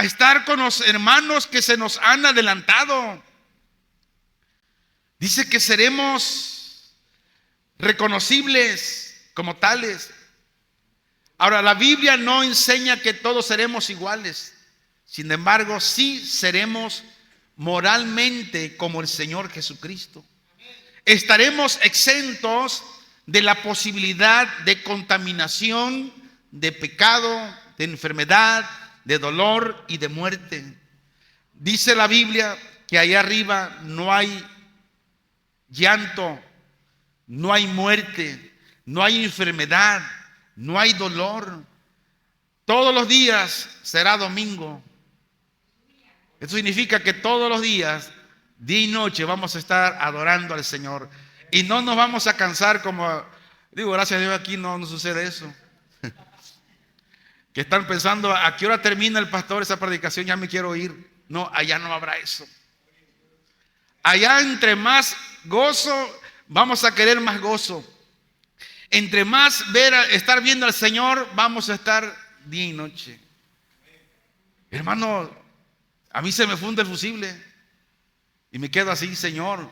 Speaker 2: estar con los hermanos que se nos han adelantado. Dice que seremos reconocibles como tales. Ahora, la Biblia no enseña que todos seremos iguales. Sin embargo, sí seremos moralmente como el Señor Jesucristo. Estaremos exentos de la posibilidad de contaminación, de pecado, de enfermedad, de dolor y de muerte. Dice la Biblia que allá arriba no hay llanto, no hay muerte, no hay enfermedad, no hay dolor. Todos los días será domingo. Eso significa que todos los días, día y noche, vamos a estar adorando al Señor. Y no nos vamos a cansar como, digo, gracias a Dios aquí no sucede eso. Que están pensando: ¿a qué hora termina el pastor esa predicación? Ya me quiero ir. No, allá no habrá eso. Allá, entre más gozo, vamos a querer más gozo. Entre más estar viendo al Señor, vamos a estar día y noche. Hermano, a mí se me funde el fusible y me quedo así: Señor,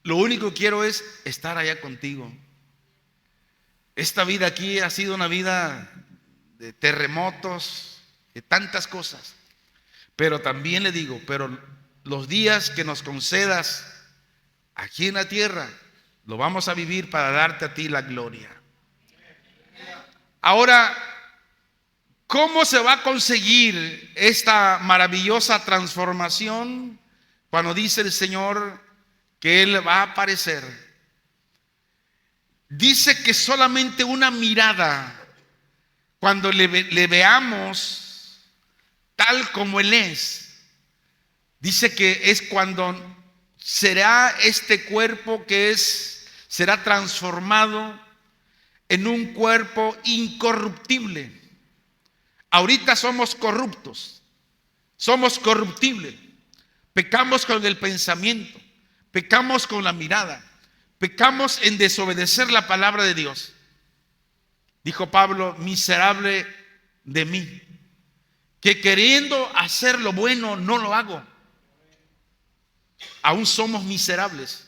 Speaker 2: lo único que quiero es estar allá contigo. Esta vida aquí ha sido una vida de terremotos, de tantas cosas. Pero también le digo, pero los días que nos concedas aquí en la tierra, lo vamos a vivir para darte a ti la gloria. Ahora, ¿cómo se va a conseguir esta maravillosa transformación? Cuando dice el Señor que Él va a aparecer, dice que solamente una mirada, cuando le veamos tal como Él es, dice que es cuando será este cuerpo que será transformado en un cuerpo incorruptible. Ahorita somos corruptos, somos corruptibles. Pecamos con el pensamiento, pecamos con la mirada, pecamos en desobedecer la palabra de Dios. Dijo Pablo: miserable de mí, que queriendo hacer lo bueno no lo hago. Aún somos miserables.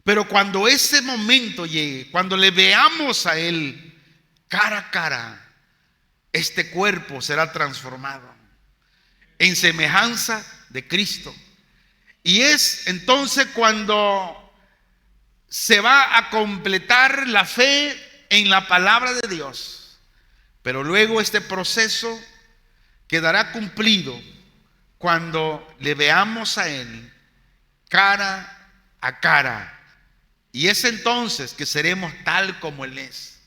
Speaker 2: Pero cuando ese momento llegue, cuando le veamos a Él cara a cara, este cuerpo será transformado en semejanza de Cristo. Y es entonces cuando se va a completar la fe en la palabra de Dios, pero luego este proceso quedará cumplido cuando le veamos a Él cara a cara. Y es entonces que seremos tal como Él es.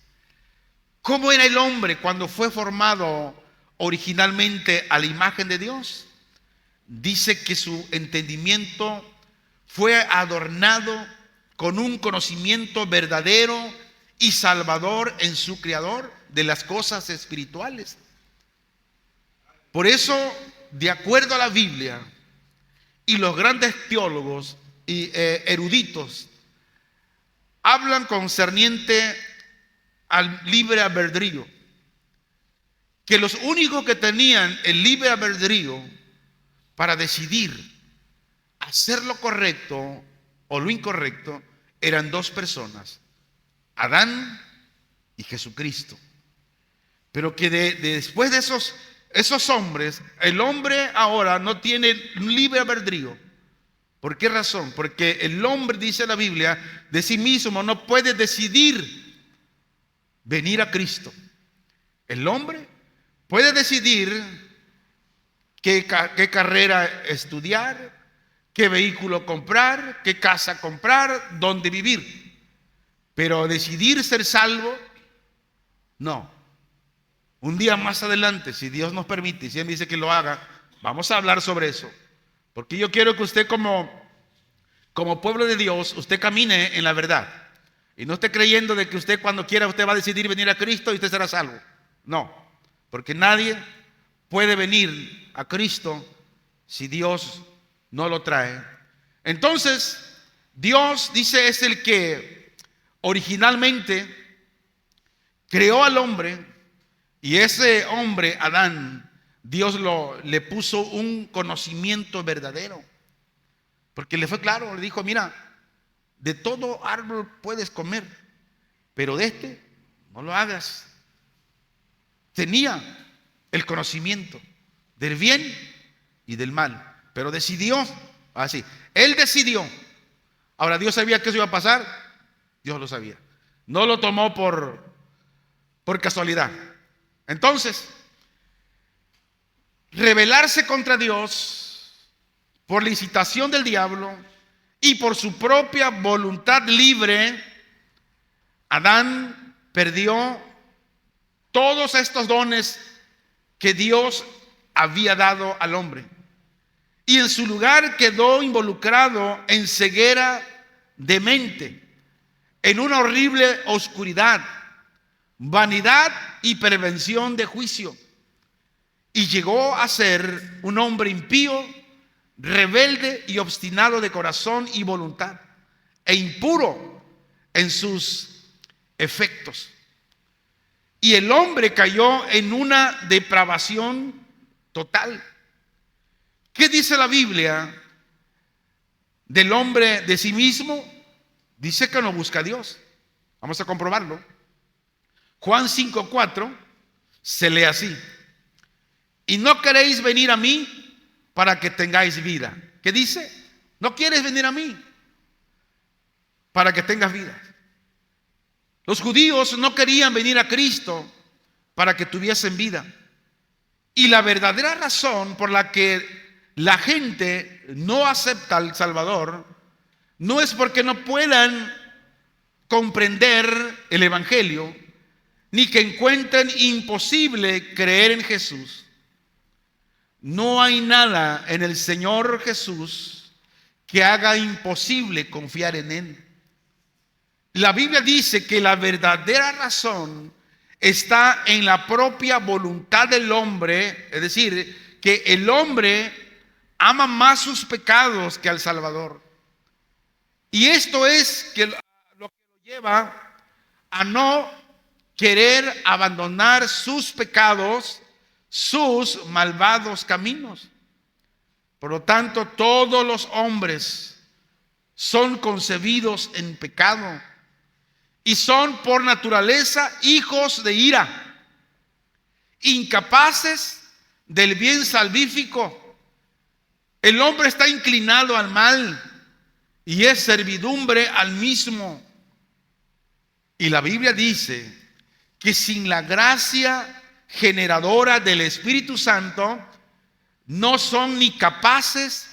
Speaker 2: ¿Cómo era el hombre cuando fue formado originalmente a la imagen de Dios? Dice que su entendimiento fue adornado con un conocimiento verdadero y salvador en su Creador de las cosas espirituales. Por eso, de acuerdo a la Biblia y los grandes teólogos y eruditos, hablan concerniente al libre albedrío, que los únicos que tenían el libre albedrío para decidir hacer lo correcto o lo incorrecto eran dos personas, Adán y Jesucristo. Pero que después de esos hombres, el hombre ahora no tiene libre albedrío. ¿Por qué razón? Porque el hombre, dice la Biblia, de sí mismo no puede decidir venir a Cristo. El hombre puede decidir qué carrera estudiar, qué vehículo comprar, qué casa comprar, dónde vivir. Pero decidir ser salvo, no. Un día más adelante, si Dios nos permite, y si Él dice que lo haga, vamos a hablar sobre eso. Porque yo quiero que usted como pueblo de Dios, usted camine en la verdad. Y no esté creyendo de que usted cuando quiera usted va a decidir venir a Cristo y usted será salvo. No, porque nadie puede venir a Cristo si Dios no lo trae. Entonces, Dios, dice, es el que originalmente creó al hombre, y ese hombre, Adán, Dios le puso un conocimiento verdadero. Porque le fue claro, le dijo, mira, de todo árbol puedes comer, pero de este no lo hagas. Tenía el conocimiento del bien y del mal, pero decidió así. Él decidió. Ahora, ¿Dios sabía que eso iba a pasar? Dios lo sabía. No lo tomó por casualidad. Entonces, rebelarse contra Dios por la incitación del diablo y por su propia voluntad libre, Adán perdió todos estos dones que Dios había dado al hombre. Y en su lugar quedó involucrado en ceguera de mente, en una horrible oscuridad, vanidad y prevención de juicio. Y llegó a ser un hombre impío, rebelde y obstinado de corazón y voluntad, e impuro en sus efectos. Y el hombre cayó en una depravación total. ¿Qué dice la Biblia del hombre de sí mismo? Dice que no busca a Dios. Vamos a comprobarlo. Juan 5:4 se lee así: y no queréis venir a mí para que tengáis vida. ¿Qué dice? No quieres venir a mí para que tengas vida. Los judíos no querían venir a Cristo para que tuviesen vida. Y la verdadera razón por la que la gente no acepta al Salvador no es porque no puedan comprender el Evangelio, ni que encuentren imposible creer en Jesús. No hay nada en el Señor Jesús que haga imposible confiar en Él. La Biblia dice que la verdadera razón está en la propia voluntad del hombre, es decir, que el hombre ama más sus pecados que al Salvador. Y esto es lo que lo lleva a no querer abandonar sus pecados, sus malvados caminos. Por lo tanto, todos los hombres son concebidos en pecado y son por naturaleza hijos de ira, incapaces del bien salvífico. El hombre está inclinado al mal y es servidumbre al mismo. Y la Biblia dice que sin la gracia generadora del Espíritu Santo no son ni capaces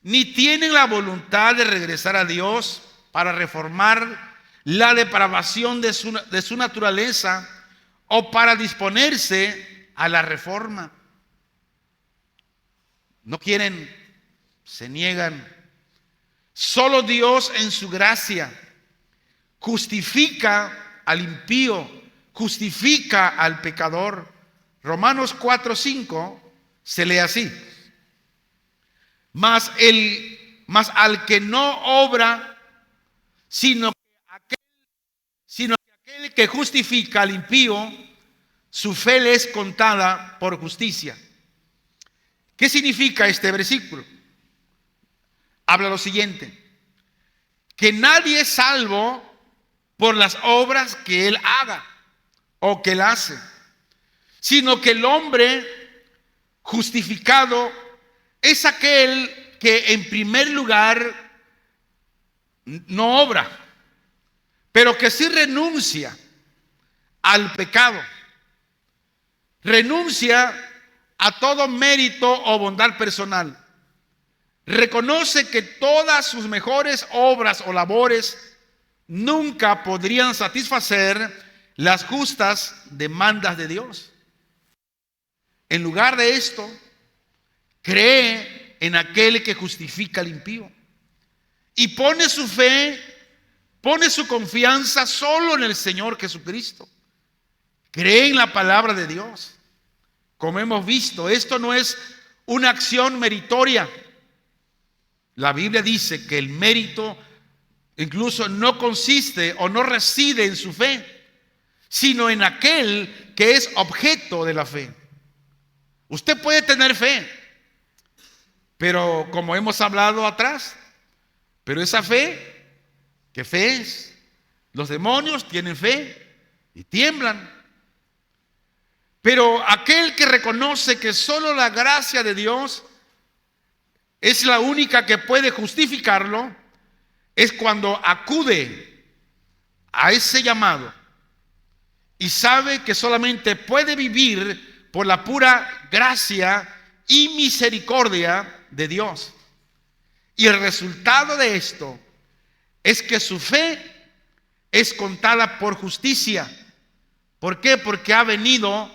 Speaker 2: ni tienen la voluntad de regresar a Dios para reformar la depravación de su naturaleza o para disponerse a la reforma. No quieren, se niegan. Solo Dios en su gracia justifica al impío, justifica al pecador. Romanos 4:5 se lee así: mas al que no obra, sino que aquel que justifica al impío, su fe le es contada por justicia. ¿Qué significa este versículo? Habla lo siguiente: que nadie es salvo por las obras que él haga o que él hace, sino que el hombre justificado es aquel que en primer lugar no obra, pero que sí renuncia al pecado, renuncia a todo mérito o bondad personal, reconoce que todas sus mejores obras o labores nunca podrían satisfacer las justas demandas de Dios. En lugar de esto, cree en aquel que justifica al impío y pone su fe, pone su confianza solo en el Señor Jesucristo. Cree en la palabra de Dios. Como hemos visto, esto no es una acción meritoria. La Biblia dice que el mérito incluso no consiste o no reside en su fe, sino en aquel que es objeto de la fe. Usted puede tener fe, pero como hemos hablado atrás, pero esa fe, ¿qué fe es? Los demonios tienen fe y tiemblan. Pero aquel que reconoce que solo la gracia de Dios es la única que puede justificarlo, es cuando acude a ese llamado y sabe que solamente puede vivir por la pura gracia y misericordia de Dios. Y el resultado de esto es que su fe es contada por justicia. ¿Por qué? Porque ha venido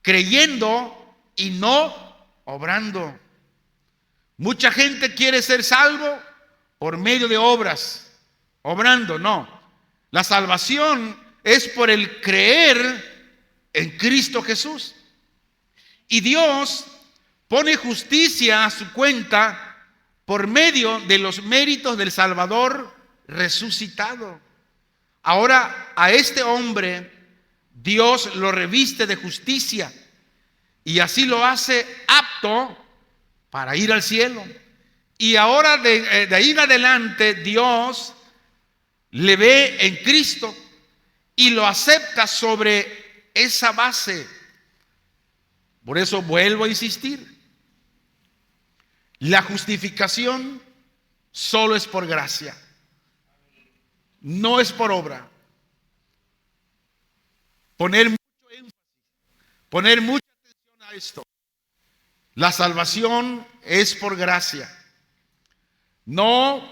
Speaker 2: creyendo y no obrando. Mucha gente quiere ser salvo por medio de obras, obrando. No, la salvación es por el creer en Cristo Jesús. Y Dios pone justicia a su cuenta por medio de los méritos del Salvador resucitado. Ahora a este hombre Dios lo reviste de justicia y así lo hace apto para ir al cielo. Y ahora de ahí en adelante Dios le ve en Cristo y lo acepta sobre esa base. Por eso vuelvo a insistir: la justificación solo es por gracia, no es por obra. Poner mucho énfasis, poner mucha atención a esto. La salvación es por gracia, no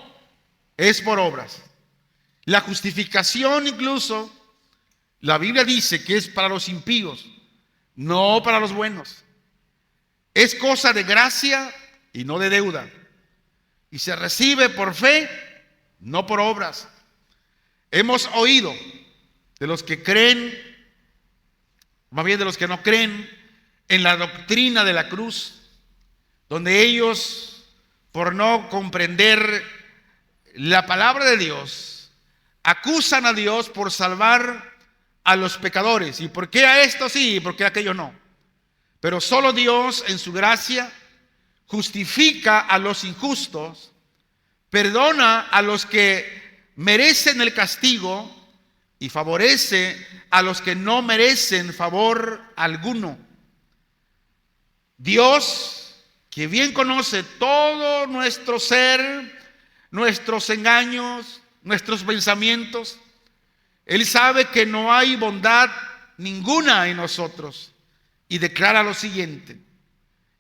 Speaker 2: es por obras. La justificación incluso, la Biblia dice que es para los impíos, no para los buenos. Es cosa de gracia y no de deuda. Y se recibe por fe, no por obras. Hemos oído de los que creen, más bien de los que no creen, en la doctrina de la cruz, donde ellos, por no comprender la palabra de Dios, acusan a Dios por salvar a los pecadores. ¿Y por qué a esto sí y por qué a aquello no? Pero solo Dios en su gracia justifica a los injustos, perdona a los que merecen el castigo y favorece a los que no merecen favor alguno. Dios, que bien conoce todo nuestro ser, nuestros engaños, nuestros pensamientos. Él sabe que no hay bondad ninguna en nosotros y declara lo siguiente,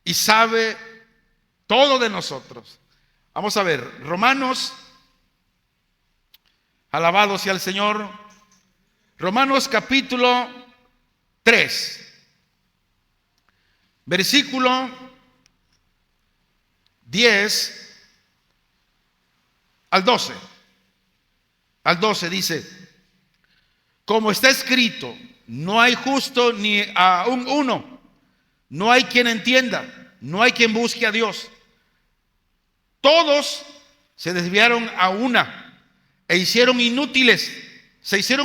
Speaker 2: y sabe todo de nosotros. Vamos a ver, Romanos, alabado sea el Señor, Romanos capítulo 3, versículo 10 al 12. Al 12 dice: como está escrito, no hay justo ni aun uno, no hay quien entienda, no hay quien busque a Dios. Todos se desviaron a una e se hicieron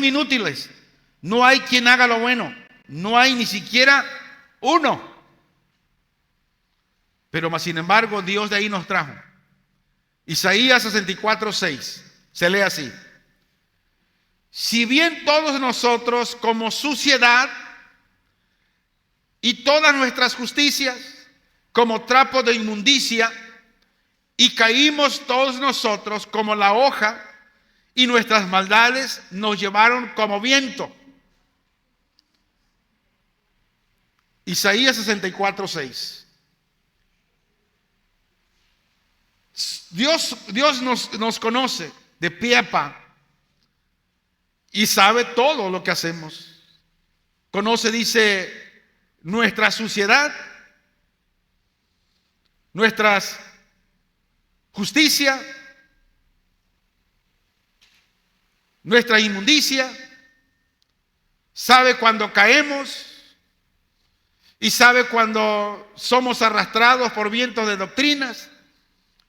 Speaker 2: inútiles. No hay quien haga lo bueno, no hay ni siquiera uno. Pero más sin embargo, Dios de ahí nos trajo. Isaías 64:6 se lee así: si bien todos nosotros como suciedad y todas nuestras justicias como trapo de inmundicia, y caímos todos nosotros como la hoja, y nuestras maldades nos llevaron como viento. Isaías 64:6. Dios nos conoce de pie a pa y sabe todo lo que hacemos. Conoce, dice, nuestra suciedad, nuestras justicia, nuestra inmundicia. Sabe cuando caemos y sabe cuando somos arrastrados por vientos de doctrinas.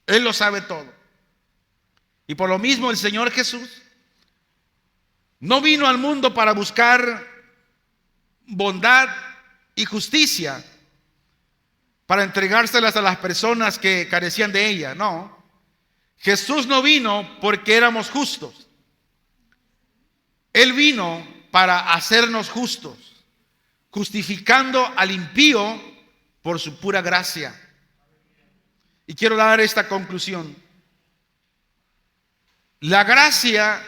Speaker 2: Él lo sabe todo. Y por lo mismo el Señor Jesús no vino al mundo para buscar bondad y justicia, para entregárselas a las personas que carecían de ella. No, Jesús no vino porque éramos justos. Él vino para hacernos justos, justificando al impío por su pura gracia. Y quiero dar esta conclusión. La gracia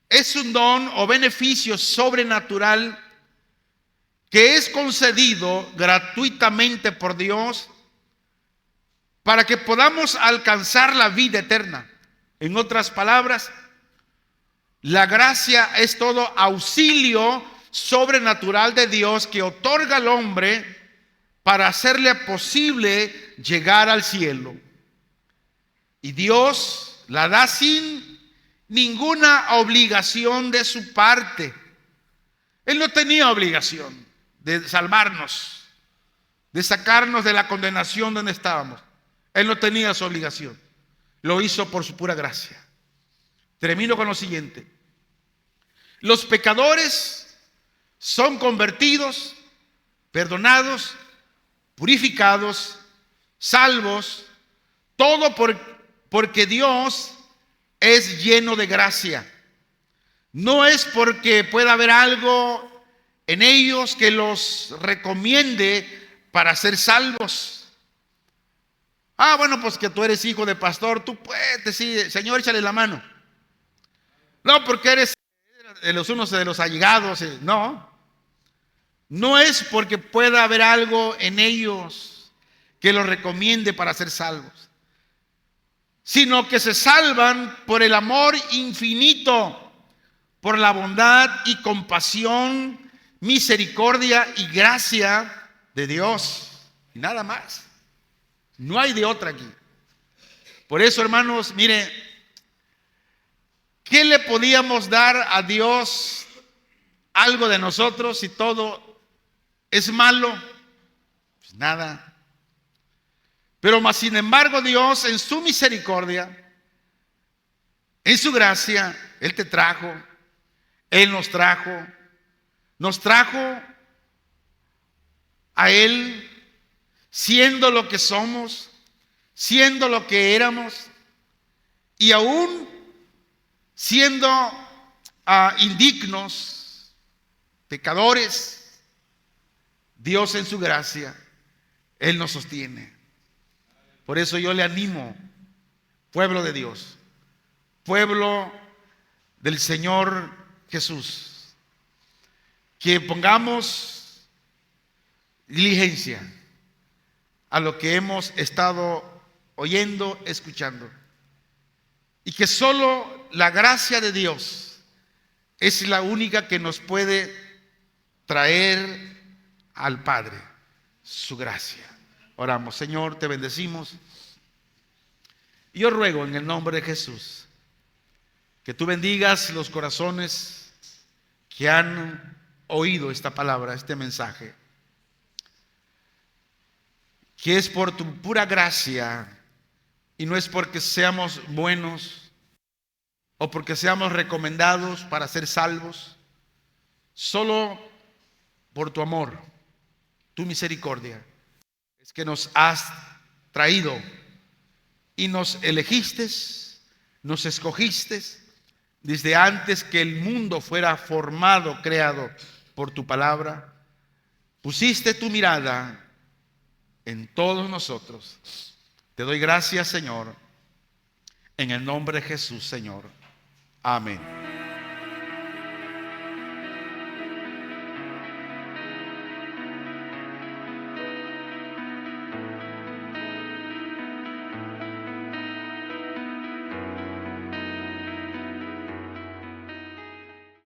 Speaker 2: es un don o beneficio sobrenatural que es concedido gratuitamente por Dios para que podamos alcanzar la vida eterna. En otras palabras, la gracia es todo auxilio sobrenatural de Dios que otorga al hombre para hacerle posible llegar al cielo. Y Dios la da sin ninguna obligación de su parte. Él no tenía obligación de salvarnos, de sacarnos de la condenación donde estábamos. Él no tenía esa obligación. Lo hizo por su pura gracia. Termino con lo siguiente. Los pecadores son convertidos, perdonados, purificados, salvos, todo porque Dios es lleno de gracia. No es porque pueda haber algo en ellos que los recomiende para ser salvos. Bueno, pues que tú eres hijo de pastor, tú puedes decir, Señor, échale la mano. No, porque eres de los unos de los allegados. No es porque pueda haber algo en ellos que los recomiende para ser salvos, sino que se salvan por el amor infinito, por la bondad y compasión, misericordia y gracia de Dios. Y nada más. No hay de otra aquí. Por eso, hermanos, mire, ¿qué le podíamos dar a Dios algo de nosotros si todo es malo? Pues nada. Pero más sin embargo, Dios en su misericordia, en su gracia, Él te trajo, Él nos trajo a Él siendo lo que somos, siendo lo que éramos, y aún siendo indignos, pecadores. Dios en su gracia, Él nos sostiene. Por eso yo le animo pueblo de Dios, pueblo del Señor Jesús, que pongamos diligencia a lo que hemos estado oyendo, escuchando, y que solo la gracia de Dios es la única que nos puede traer al Padre, su gracia. Oramos. Señor, te bendecimos. Yo ruego en el nombre de Jesús que tú bendigas los corazones que han oído esta palabra, este mensaje, que es por tu pura gracia y no es porque seamos buenos o porque seamos recomendados para ser salvos, solo por tu amor, tu misericordia, es que nos has traído y nos elegiste, nos escogiste desde antes que el mundo fuera formado, creado por tu palabra. Pusiste tu mirada en todos nosotros. Te doy gracias, Señor, en el nombre de Jesús, Señor. Amén.